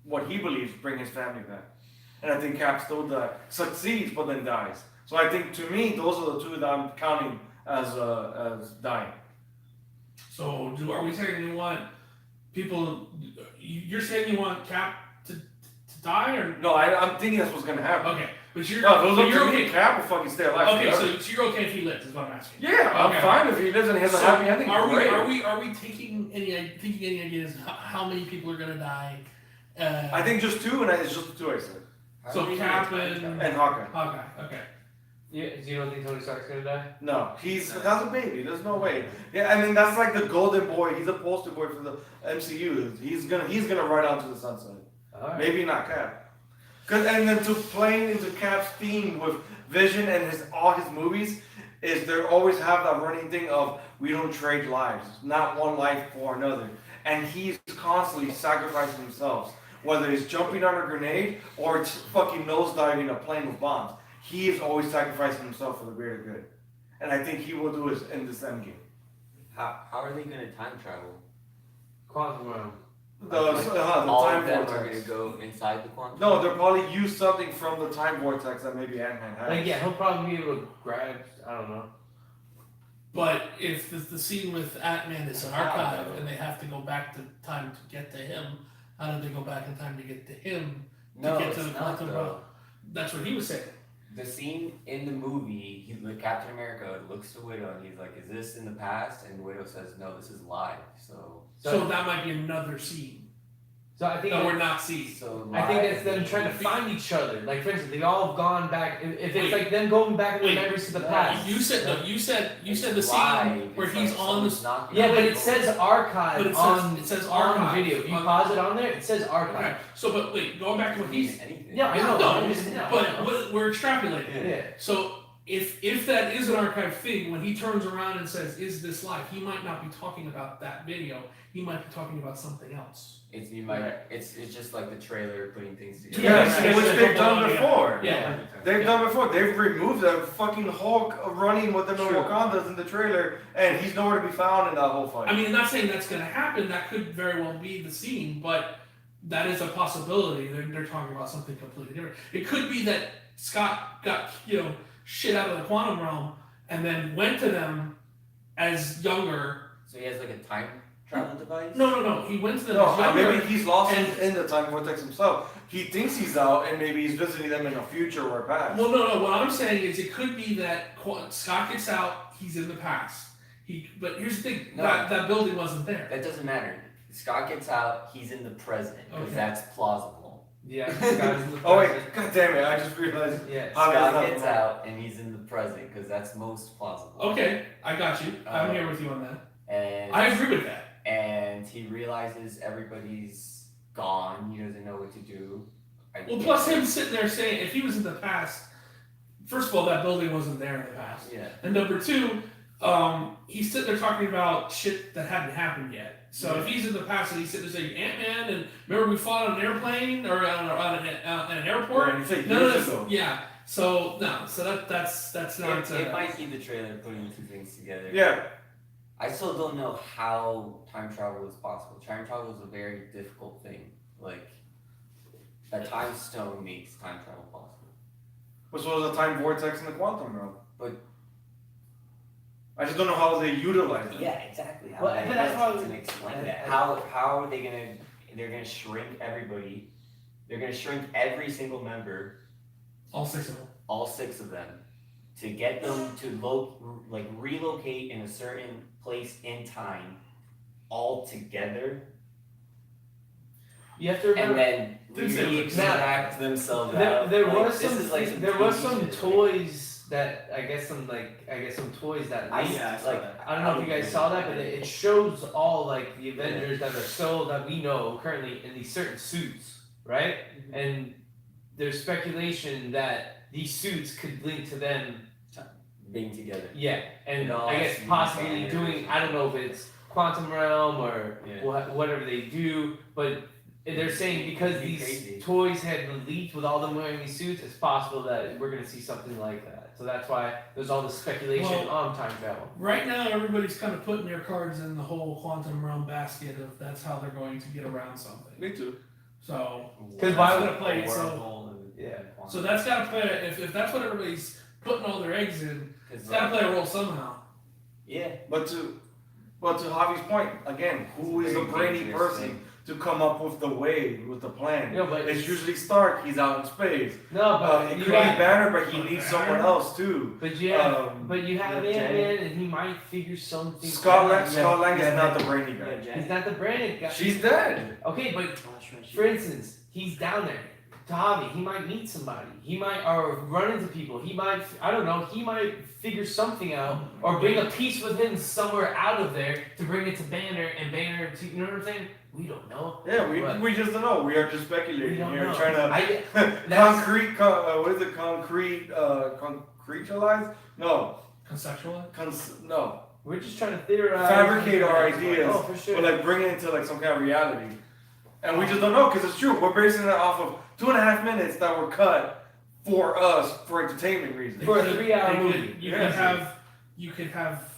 Speaker 2: what he believes bring his family back. And I think Cap still succeeds but then dies. So I think to me those are the two that I'm counting as dying.
Speaker 1: So, are we saying we want people? You're saying you want Cap to die, or
Speaker 2: No, I'm thinking that's what's gonna happen.
Speaker 1: okay? But you're
Speaker 2: No, those
Speaker 1: but
Speaker 2: are
Speaker 1: you're
Speaker 2: okay.
Speaker 1: okay.
Speaker 2: Cap will fucking stay alive.
Speaker 1: Okay,
Speaker 2: forever.
Speaker 1: so you're okay if he lives, is what I'm asking.
Speaker 2: Yeah, I'm
Speaker 1: Okay.
Speaker 2: fine if he lives and he has
Speaker 1: So
Speaker 2: a happy ending.
Speaker 1: are
Speaker 2: Great.
Speaker 1: we thinking any ideas how many people are gonna die?
Speaker 2: I think just two, and it's just the two I said.
Speaker 1: So Cap and
Speaker 2: And Hawkeye.
Speaker 1: Hawkeye. Okay.
Speaker 4: Yeah. Do you don't think Tony Stark's gonna die?
Speaker 2: No, he's has a baby. There's no way. Yeah, I mean that's like the golden boy. He's a poster boy for the MCU. He's gonna ride out to the sunset.
Speaker 4: All right.
Speaker 2: Maybe not Cap. And then to playing into Cap's theme with Vision and all his movies is they always have that running thing of we don't trade lives, not one life for another. And he's constantly sacrificing himself, whether it's jumping on a grenade or it's fucking nosediving a plane with bombs. He is always sacrificing himself for the greater good. And I think he will do it in this endgame.
Speaker 5: How are they gonna time travel?
Speaker 4: Quantum realm.
Speaker 2: The
Speaker 5: All
Speaker 2: time
Speaker 5: of them are
Speaker 2: vortex.
Speaker 5: gonna go inside the quantum.
Speaker 2: No, they'll probably use something from the time vortex that maybe Ant-Man has.
Speaker 4: Like yeah, he'll probably be able to grab. I don't know.
Speaker 1: But if the scene with Ant-Man is an archive and they have to go back to time to get to him, how do they go back in time to get to him
Speaker 5: No,
Speaker 1: to get
Speaker 5: it's
Speaker 1: to the
Speaker 5: not
Speaker 1: quantum realm?
Speaker 5: though.
Speaker 1: That's what he was saying.
Speaker 5: The scene in the movie, he's with Captain America, looks to Widow, and he's like, "Is this in the past?" And Widow says, "No, this is live." So
Speaker 1: So that might be another scene.
Speaker 4: So I think
Speaker 1: that we're not seeing.
Speaker 5: So
Speaker 4: I think it's
Speaker 5: live-
Speaker 4: them trying to find each other. Like for instance, they all have gone back. If it's
Speaker 1: Wait.
Speaker 4: like them going back in the
Speaker 1: Wait.
Speaker 4: memories to the
Speaker 5: No,
Speaker 4: past.
Speaker 1: You said no. You said the
Speaker 5: It's
Speaker 1: scene
Speaker 5: live.
Speaker 1: where
Speaker 5: It's
Speaker 1: he's
Speaker 5: like
Speaker 1: on
Speaker 5: someone's
Speaker 1: the.
Speaker 5: knocking
Speaker 4: Yeah,
Speaker 5: on
Speaker 4: but
Speaker 5: the
Speaker 4: it says
Speaker 5: door.
Speaker 4: archive
Speaker 1: But it says-
Speaker 4: on
Speaker 1: it says
Speaker 4: on
Speaker 1: archive
Speaker 4: video. If you
Speaker 1: on-
Speaker 4: pause it on there, it says archive.
Speaker 1: Okay. So, but wait, going back to what he's.
Speaker 5: anything.
Speaker 4: Yeah, I know.
Speaker 1: No,
Speaker 4: I'm just- no, I
Speaker 1: but
Speaker 4: know.
Speaker 1: we're extrapolating.
Speaker 4: Yeah.
Speaker 1: So if that is an archive thing, when he turns around and says, "Is this live?" He might not be talking about that video. He might be talking about something else.
Speaker 5: It's you might. It's just like the trailer putting things together.
Speaker 2: Yes,
Speaker 1: Yeah,
Speaker 2: which
Speaker 1: yeah,
Speaker 2: they've
Speaker 1: yeah.
Speaker 2: done before.
Speaker 1: Yeah.
Speaker 2: They've done before. They've removed that fucking Hulk running with the no
Speaker 4: True.
Speaker 2: Wakandas in the trailer, and he's nowhere to be found in that whole fight.
Speaker 1: I mean, I'm not saying that's going to happen. That could very well be the scene, but that is a possibility. They're talking about something completely different. It could be that Scott got shit out of the quantum realm and then went to them as younger.
Speaker 5: So he has like a time travel device.
Speaker 1: No. He went to them
Speaker 2: no,
Speaker 1: as younger.
Speaker 2: maybe he's lost
Speaker 1: and-
Speaker 2: in the time vortex himself. He thinks he's out, and maybe he's visiting them in a future or past.
Speaker 1: Well, no. What I'm saying is, it could be that Scott gets out. He's in the past. But here's the thing:
Speaker 5: No.
Speaker 1: that building wasn't there.
Speaker 5: That doesn't matter. Scott gets out. He's in the present because
Speaker 1: Okay.
Speaker 5: that's plausible.
Speaker 4: Yeah. Scott is in the
Speaker 2: Oh wait,
Speaker 4: present.
Speaker 2: god damn it! I just realized.
Speaker 4: Yeah.
Speaker 2: How does
Speaker 5: Scott
Speaker 2: that
Speaker 5: gets
Speaker 2: work?
Speaker 5: out and he's in the present because that's most plausible.
Speaker 1: Okay, I got you. I'm
Speaker 5: Uh,
Speaker 1: here with you on that.
Speaker 5: And
Speaker 1: I agree with that.
Speaker 5: and he realizes everybody's gone. He doesn't know what to do.
Speaker 1: Well, plus him sitting there saying, if he was in the past, first of all, that building wasn't there in the past.
Speaker 5: Yeah.
Speaker 1: And number two, he's sitting there talking about shit that hadn't happened yet. So if he's in the past and he's sitting there saying Ant-Man, and remember we fought on an airplane or on an airport?
Speaker 2: Right, you said
Speaker 1: None of
Speaker 2: years
Speaker 1: this,
Speaker 2: ago.
Speaker 1: yeah. So no, so that's not.
Speaker 5: It might be the trailer putting two things together.
Speaker 2: Yeah,
Speaker 5: I still don't know how time travel is possible. Time travel is a very difficult thing. Like, a time stone makes time travel possible.
Speaker 2: which was a time vortex in the quantum realm.
Speaker 5: But-
Speaker 2: I just don't know how they utilize it.
Speaker 5: Yeah, exactly. How
Speaker 4: Well,
Speaker 5: they
Speaker 4: but that's
Speaker 5: to
Speaker 4: why-
Speaker 5: explain that. How are they gonna? They're gonna shrink everybody. They're gonna shrink every single member,
Speaker 1: all six of them.
Speaker 5: all 6 of them, to get them to relocate in a certain place in time, all together,
Speaker 4: You have to remember.
Speaker 5: and then
Speaker 1: Didn't say it was
Speaker 5: re-extract themselves
Speaker 4: There,
Speaker 5: out.
Speaker 4: there
Speaker 5: Like,
Speaker 4: was
Speaker 5: this
Speaker 4: some.
Speaker 5: is like
Speaker 4: There was
Speaker 5: TV
Speaker 4: some
Speaker 5: shit.
Speaker 4: toys that I guess some toys that
Speaker 5: I
Speaker 4: leaked.
Speaker 3: Yeah, I saw
Speaker 5: like.
Speaker 3: that.
Speaker 4: I don't know if you guys saw that, but it shows all like the Avengers that are still that we know currently in these certain suits, right? And there's speculation that these suits could link to them.
Speaker 5: Being together.
Speaker 4: Yeah, and
Speaker 5: No,
Speaker 4: I guess
Speaker 5: it's
Speaker 4: possibly
Speaker 5: banners.
Speaker 4: doing. I don't know if it's quantum realm or
Speaker 5: Yeah.
Speaker 4: whatever they do, but they're saying because
Speaker 5: It'd be
Speaker 4: these
Speaker 5: crazy.
Speaker 4: toys had been leaked with all them wearing these suits, it's possible that we're gonna see something like that. So that's why there's all this speculation
Speaker 1: Well,
Speaker 4: on time travel.
Speaker 1: Right now, everybody's kind of putting their cards in the whole quantum realm basket of that's how they're going to get around something.
Speaker 2: Me too.
Speaker 1: So
Speaker 4: 'Cause why
Speaker 1: that's
Speaker 4: would-
Speaker 1: gonna play. So
Speaker 5: Wormhole and-
Speaker 4: Yeah.
Speaker 1: so that's gotta play. If that's what everybody's putting all their eggs in,
Speaker 5: 'Cause,
Speaker 1: it's gotta play a role somehow.
Speaker 5: yeah.
Speaker 2: But to Javi's point, again, who is the
Speaker 5: Very
Speaker 2: brainy
Speaker 5: dangerous
Speaker 2: person
Speaker 5: thing.
Speaker 2: to come up with the way, with the plan?
Speaker 4: Yeah, but
Speaker 2: It's usually Stark, he's out in space.
Speaker 4: no, but
Speaker 2: It
Speaker 4: you
Speaker 2: could be
Speaker 4: got,
Speaker 2: Banner, but he needs someone else too.
Speaker 4: but you have,
Speaker 2: Um,
Speaker 4: but you have
Speaker 3: yeah,
Speaker 4: Ant-Man, and he might figure something.
Speaker 2: Scott
Speaker 4: out.
Speaker 2: Lang
Speaker 3: yeah,
Speaker 2: is not
Speaker 3: yeah.
Speaker 2: the brainy
Speaker 3: Yeah,
Speaker 2: guy.
Speaker 3: Jack.
Speaker 4: He's not the Brandon guy.
Speaker 2: She's dead.
Speaker 4: Okay, but
Speaker 3: Oh, sure,
Speaker 4: for instance, he's down there. Tavi, he might meet somebody. He might or run into people. He might, I don't know, he might figure something out or bring a piece with him somewhere out of there to bring it to Banner and Banner to, you know what I'm saying? We don't know.
Speaker 2: Yeah,
Speaker 4: But-
Speaker 2: we just don't know. We are just
Speaker 4: We
Speaker 2: speculating.
Speaker 4: don't
Speaker 2: We're
Speaker 4: know.
Speaker 2: trying to
Speaker 4: That's-
Speaker 2: what is it? Concretialize? No,
Speaker 1: Conceptual.
Speaker 2: no.
Speaker 4: We're just trying to theorize.
Speaker 2: Fabricate our ideas,
Speaker 4: Oh, for sure.
Speaker 2: but like bring it into like some kind of reality. And we just don't know because it's true. We're basing it off of 2.5 minutes that were cut for us for entertainment reasons.
Speaker 4: For a 3-hour
Speaker 1: They
Speaker 4: movie.
Speaker 1: could-
Speaker 2: Yeah.
Speaker 1: You could have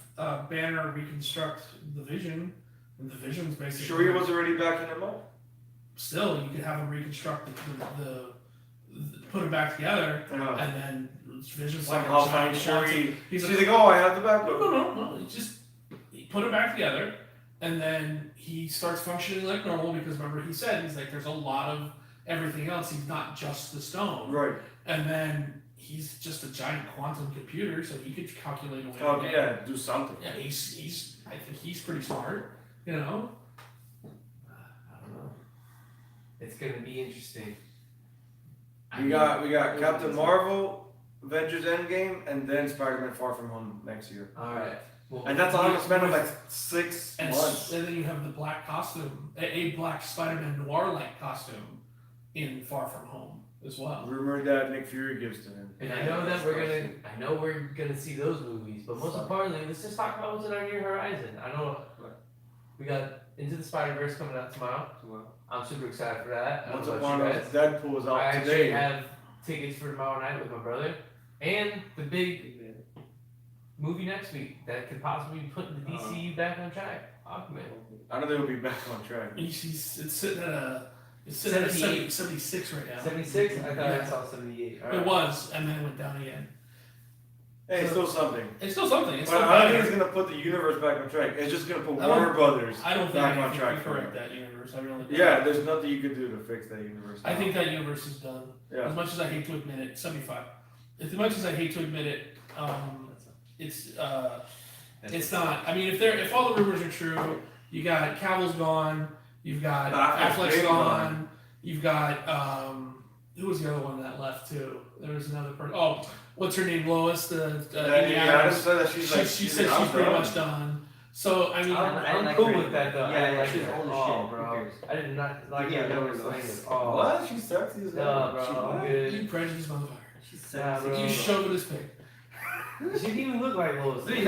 Speaker 1: Banner reconstruct the Vision, and the Vision's basically.
Speaker 2: Shuri was already back in the mold.
Speaker 1: Still, you could have him reconstruct the put it back together,
Speaker 2: Yeah.
Speaker 1: and then Vision's like
Speaker 2: Somehow
Speaker 1: a giant
Speaker 2: find Shuri.
Speaker 1: quantum- He's
Speaker 2: She's
Speaker 1: like,
Speaker 2: like, oh, I have the backup.
Speaker 1: no. He just he put it back together, and then he starts functioning like normal because remember he said he's like there's a lot of everything else. He's not just the stone,
Speaker 2: Right.
Speaker 1: and then he's just a giant quantum computer, so he could calculate away.
Speaker 2: Oh, yeah, do something.
Speaker 1: Yeah, he's I think he's pretty smart, you know.
Speaker 4: I don't know. It's gonna be interesting.
Speaker 2: We got Captain Marvel, Avengers Endgame, and then Spider-Man Far From Home next year.
Speaker 4: All right. Well,
Speaker 2: And that's all I'm gonna spend on like 6
Speaker 1: And
Speaker 2: months.
Speaker 1: then you have the black costume, a black Spider-Man noir-like costume in Far From Home as well.
Speaker 2: Rumored that Nick Fury gives to him.
Speaker 4: And I know that we're gonna see those movies, but most importantly, let's just talk about what's in our near horizon. I know we got Into the Spider-Verse coming out tomorrow. I'm super excited for that. I
Speaker 2: Once
Speaker 4: don't know
Speaker 2: upon
Speaker 4: about
Speaker 2: a
Speaker 4: you guys.
Speaker 2: Deadpool is
Speaker 4: I
Speaker 2: out
Speaker 4: actually
Speaker 2: today.
Speaker 4: have tickets for tomorrow night with my brother, and the big movie next week that could possibly be putting the DCU back on track. Aquaman.
Speaker 2: I know they'll be back on track.
Speaker 1: It's sitting at it's sitting at
Speaker 4: 78.
Speaker 1: 76 right now.
Speaker 4: 76? I thought I
Speaker 1: Yeah.
Speaker 4: saw 78. All
Speaker 1: It
Speaker 4: right.
Speaker 1: was, and then it went down again.
Speaker 2: Hey, it's still something.
Speaker 1: It's still something. It's
Speaker 2: But
Speaker 1: still
Speaker 2: I don't think
Speaker 1: better.
Speaker 2: it's gonna put the universe back on track. It's just gonna put
Speaker 1: I don't-
Speaker 2: Warner Brothers
Speaker 1: I don't think
Speaker 2: back
Speaker 1: I
Speaker 2: on
Speaker 1: can
Speaker 2: track for
Speaker 1: correct
Speaker 2: it.
Speaker 1: that universe. I really don't.
Speaker 2: Yeah, there's nothing you can do to fix that universe.
Speaker 1: I think that universe is done.
Speaker 2: Yeah.
Speaker 1: As much as I hate to admit it, 75. As much as I hate to admit it, it's not. I mean, if all the rumors are true, you got Cavill's gone, you've got
Speaker 2: Affleck's
Speaker 1: Affleck's
Speaker 2: gone.
Speaker 1: gone, you've got who was the other one that left too? There was another person. Oh, what's her name? Lois, the Amy
Speaker 2: Adam
Speaker 1: Adams.
Speaker 2: said that she's like
Speaker 1: She said she's pretty much done. So I mean,
Speaker 4: I'm
Speaker 3: like
Speaker 4: cool
Speaker 3: her.
Speaker 4: with that though.
Speaker 3: Yeah,
Speaker 4: I like
Speaker 3: she's
Speaker 4: her.
Speaker 3: old as
Speaker 4: Oh,
Speaker 3: shit.
Speaker 4: bro.
Speaker 3: Who cares?
Speaker 4: I did not like
Speaker 3: Yeah,
Speaker 4: her.
Speaker 3: no,
Speaker 4: Never
Speaker 3: no,
Speaker 4: seen
Speaker 3: no.
Speaker 4: it. Oh,
Speaker 2: What? She's sexy as
Speaker 4: no,
Speaker 2: hell.
Speaker 4: bro.
Speaker 2: She
Speaker 4: I'm
Speaker 2: what?
Speaker 4: good.
Speaker 1: you prejudiced motherfucker.
Speaker 3: She's
Speaker 4: Yeah, bro.
Speaker 1: You chauvinist pig.
Speaker 4: She didn't even look like Lois.
Speaker 2: Even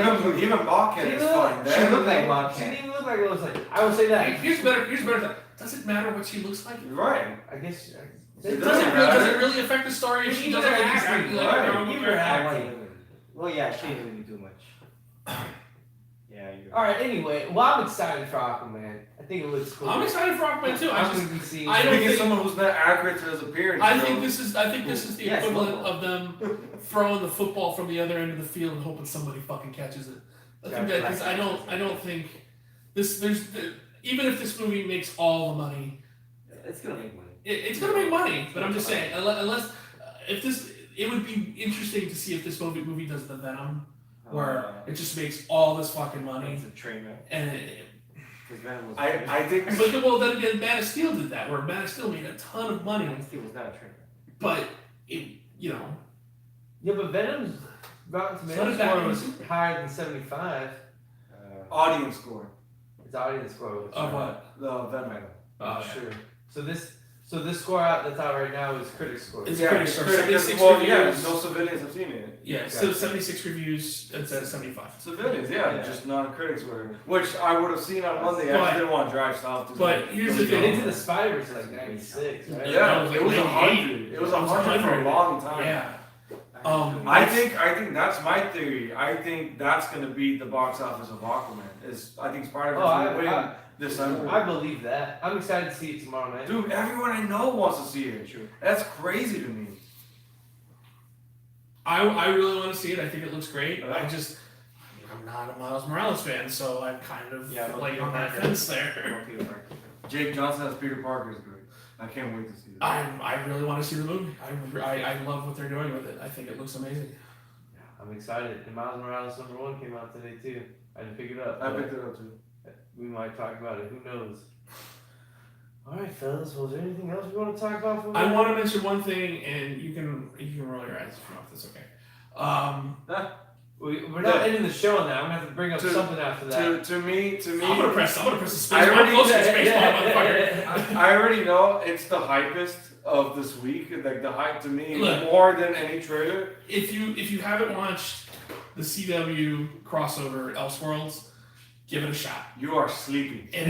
Speaker 2: Balkan
Speaker 4: She
Speaker 2: is
Speaker 4: look-
Speaker 2: fine.
Speaker 3: She
Speaker 2: That-
Speaker 3: looked like
Speaker 4: She
Speaker 3: Bobcat.
Speaker 4: didn't even look like Lois. Like, I would say that.
Speaker 1: Here's better. Does it matter what she looks like?
Speaker 2: Right.
Speaker 4: I guess.
Speaker 2: It
Speaker 1: Does
Speaker 2: matter.
Speaker 1: it really affect the story if she
Speaker 4: Even
Speaker 1: doesn't
Speaker 4: her
Speaker 1: act
Speaker 4: acting,
Speaker 1: like
Speaker 2: right.
Speaker 1: a normal
Speaker 4: Even her
Speaker 1: girl?
Speaker 4: acting.
Speaker 3: Well, yeah, she didn't really do much. Yeah, you're
Speaker 4: All right. Anyway, well, I'm excited for Aquaman. I think it looks cool.
Speaker 1: I'm excited for Aquaman too.
Speaker 4: I'm gonna be seeing.
Speaker 1: I don't
Speaker 2: Speaking
Speaker 1: think-
Speaker 2: someone who's not accurate to his appearance.
Speaker 1: I
Speaker 2: bro.
Speaker 1: think this is the
Speaker 3: Yes,
Speaker 1: equivalent
Speaker 3: football.
Speaker 1: of them throwing the football from the other end of the field and hoping somebody fucking catches it. I think that because I don't think this even if this movie makes all the money,
Speaker 3: It's gonna make money.
Speaker 1: it's gonna make money. But I'm just saying, unless if this, it would be interesting to see if this movie does the Venom, where it just makes all this fucking money,
Speaker 3: It's a train wreck.
Speaker 1: and
Speaker 3: Because Venom was.
Speaker 2: I think.
Speaker 1: but well then again, Man of Steel did that, where Man of Steel made a ton of money,
Speaker 3: Man of Steel was not a train wreck.
Speaker 1: but it
Speaker 4: Yeah, but Venom's Rotten
Speaker 1: So
Speaker 4: Tomatoes
Speaker 1: does that
Speaker 4: score was
Speaker 1: mean-
Speaker 4: higher than 75.
Speaker 2: Audience score.
Speaker 4: Its audience score was.
Speaker 1: of what?
Speaker 2: The Venom.
Speaker 1: Oh,
Speaker 4: Sure. So this score out that's out right now is critic score.
Speaker 1: It's
Speaker 2: Yeah,
Speaker 1: pretty
Speaker 2: it's
Speaker 1: sure.
Speaker 2: critical-
Speaker 1: 76
Speaker 2: well, yeah,
Speaker 1: reviews.
Speaker 2: no civilians have seen it.
Speaker 1: Yeah, so 76 reviews instead of 75.
Speaker 2: Civilians, yeah, just non-critics were. Which I would have seen on Monday. I
Speaker 1: But-
Speaker 2: just didn't want to drive south to.
Speaker 1: but here's the
Speaker 4: And
Speaker 1: thing.
Speaker 4: Into the Spider-Verse is like 96, right?
Speaker 2: Yeah,
Speaker 1: It
Speaker 2: it was
Speaker 1: was
Speaker 2: 100. It was 100 for a long time.
Speaker 1: Yeah.
Speaker 2: I think that's my theory. I think that's gonna beat the box office of Aquaman. I think Spider-Man will win December.
Speaker 4: I believe that. I'm excited to see it tomorrow night.
Speaker 2: Dude, everyone I know wants to see it. That's crazy to me.
Speaker 1: I really want to see it. I think it looks great.
Speaker 2: Yeah.
Speaker 1: I'm not a Miles Morales fan, so I'm kind of
Speaker 3: Yeah,
Speaker 1: like on that
Speaker 3: Peter
Speaker 1: fence there.
Speaker 2: Jake Johnson as Peter Parker is great. I can't wait to see it.
Speaker 1: I really want to see the movie. I love what they're doing with it. I think it looks amazing.
Speaker 4: I'm excited. And Miles Morales #1 came out today too. I didn't pick it up.
Speaker 2: I
Speaker 4: but
Speaker 2: picked it up too.
Speaker 4: We might talk about it. Who knows? All right, fellas. Was there anything else we want to talk about?
Speaker 1: I want to mention one thing, and you can roll your eyes if you want. That's okay.
Speaker 4: We're not ending the show on that. I'm gonna have to bring up
Speaker 2: To-
Speaker 4: something after that.
Speaker 2: To me,
Speaker 1: I'm gonna press the space
Speaker 2: I
Speaker 1: bar
Speaker 2: already-
Speaker 1: closer to space bar, motherfucker.
Speaker 2: I already know it's the hypest of this week. Like the hype to me
Speaker 1: Look.
Speaker 2: more than any trailer.
Speaker 1: If you haven't watched the CW crossover Elseworlds, give it a shot.
Speaker 2: You are sleeping.
Speaker 1: It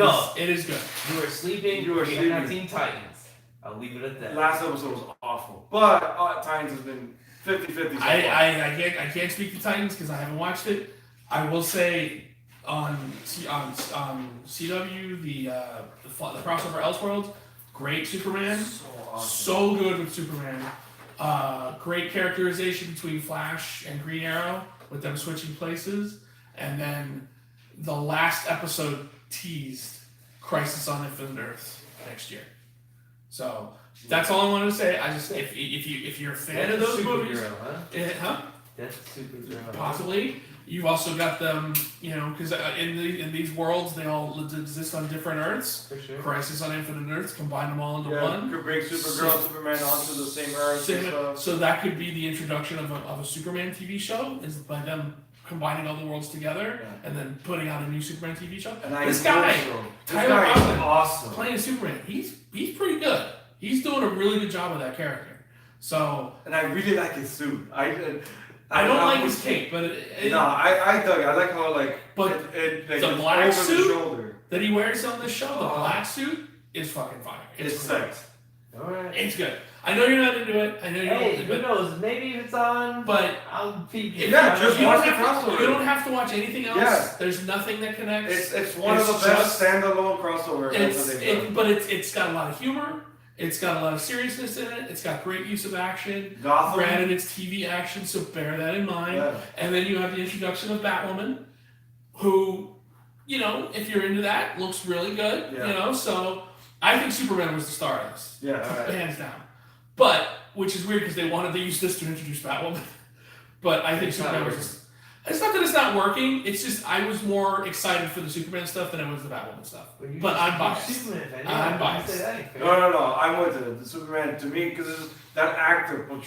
Speaker 1: is good.
Speaker 4: You are sleeping.
Speaker 2: You are
Speaker 4: We have not
Speaker 2: sleeping.
Speaker 4: Teen Titans. I'll leave it at that.
Speaker 2: Last episode was awful, but Titans has been 50-50 so far.
Speaker 1: I can't speak to Titans because I haven't watched it. I will say on CW the crossover Elseworlds, great Superman,
Speaker 2: so awesome.
Speaker 1: so good with Superman. Great characterization between Flash and Green Arrow with them switching places, and then the last episode teased Crisis on Infinite Earths next year. So that's all I wanted to say. I just if you're a fan of
Speaker 4: That's
Speaker 1: those
Speaker 4: a
Speaker 1: movies,
Speaker 4: superhero, huh?
Speaker 1: huh?
Speaker 4: That's a superhero.
Speaker 1: Possibly. You've also got them, you know, because in these worlds they all exist on different Earths.
Speaker 4: For sure.
Speaker 1: Crisis on Infinite Earths, combine them all into
Speaker 2: Yeah,
Speaker 1: one.
Speaker 2: you could bring Supergirl, Superman onto the same Earth and stuff.
Speaker 1: So that could be the introduction of a Superman TV show, is by them combining all the worlds together
Speaker 2: Yeah.
Speaker 1: and then putting out a new Superman TV show.
Speaker 2: And I
Speaker 1: This
Speaker 2: hope
Speaker 1: guy,
Speaker 2: so. This
Speaker 1: Tyler
Speaker 2: guy is
Speaker 1: Hoechlin,
Speaker 2: awesome.
Speaker 1: playing Superman, he's pretty good. He's doing a really good job with that character. So
Speaker 2: And I really like his suit. I
Speaker 1: don't like his cape, but
Speaker 2: No, I dug it. I like how like
Speaker 1: But
Speaker 2: it like,
Speaker 1: the
Speaker 2: it's
Speaker 1: black
Speaker 2: over
Speaker 1: suit?
Speaker 2: the shoulder.
Speaker 1: that he wears on this show, the
Speaker 2: Oh.
Speaker 1: black suit, is fucking fire.
Speaker 2: It's
Speaker 1: great.
Speaker 2: sex.
Speaker 4: Alright.
Speaker 1: It's good. I know you're not into it. I know you
Speaker 4: Hey,
Speaker 1: don't.
Speaker 4: who knows? Maybe if it's on,
Speaker 1: But
Speaker 4: I'll peek.
Speaker 1: if
Speaker 2: Yeah,
Speaker 1: you,
Speaker 2: just
Speaker 1: you
Speaker 2: watch
Speaker 1: don't
Speaker 2: the
Speaker 1: have to,
Speaker 2: crossover.
Speaker 1: you don't have to watch anything else.
Speaker 2: Yeah.
Speaker 1: There's nothing that connects.
Speaker 2: It's one of
Speaker 1: It's
Speaker 2: the best
Speaker 1: just-
Speaker 2: standalone crossovers that they've done.
Speaker 1: But it's got a lot of humor. It's got a lot of seriousness in it. It's got great use of action.
Speaker 2: Gotham.
Speaker 1: Granted, it's TV action, so bear that in mind.
Speaker 2: Yeah.
Speaker 1: And then you have the introduction of Batwoman, who, you know, if you're into that, looks really good.
Speaker 2: Yeah.
Speaker 1: You know, so I think Superman was the star of this,
Speaker 2: Yeah, alright.
Speaker 1: hands down. But which is weird because they wanted to use this to introduce Batwoman. But I think
Speaker 4: It's not
Speaker 1: Superman was.
Speaker 4: working.
Speaker 1: It's not that it's not working. It's just I was more excited for the Superman stuff than I was the Batwoman stuff. But I'm biased.
Speaker 4: Superman fan.
Speaker 1: I'm
Speaker 4: Yeah,
Speaker 1: biased.
Speaker 4: I say that ain't fair.
Speaker 2: No, I'm with it. The Superman to me because that actor portrayed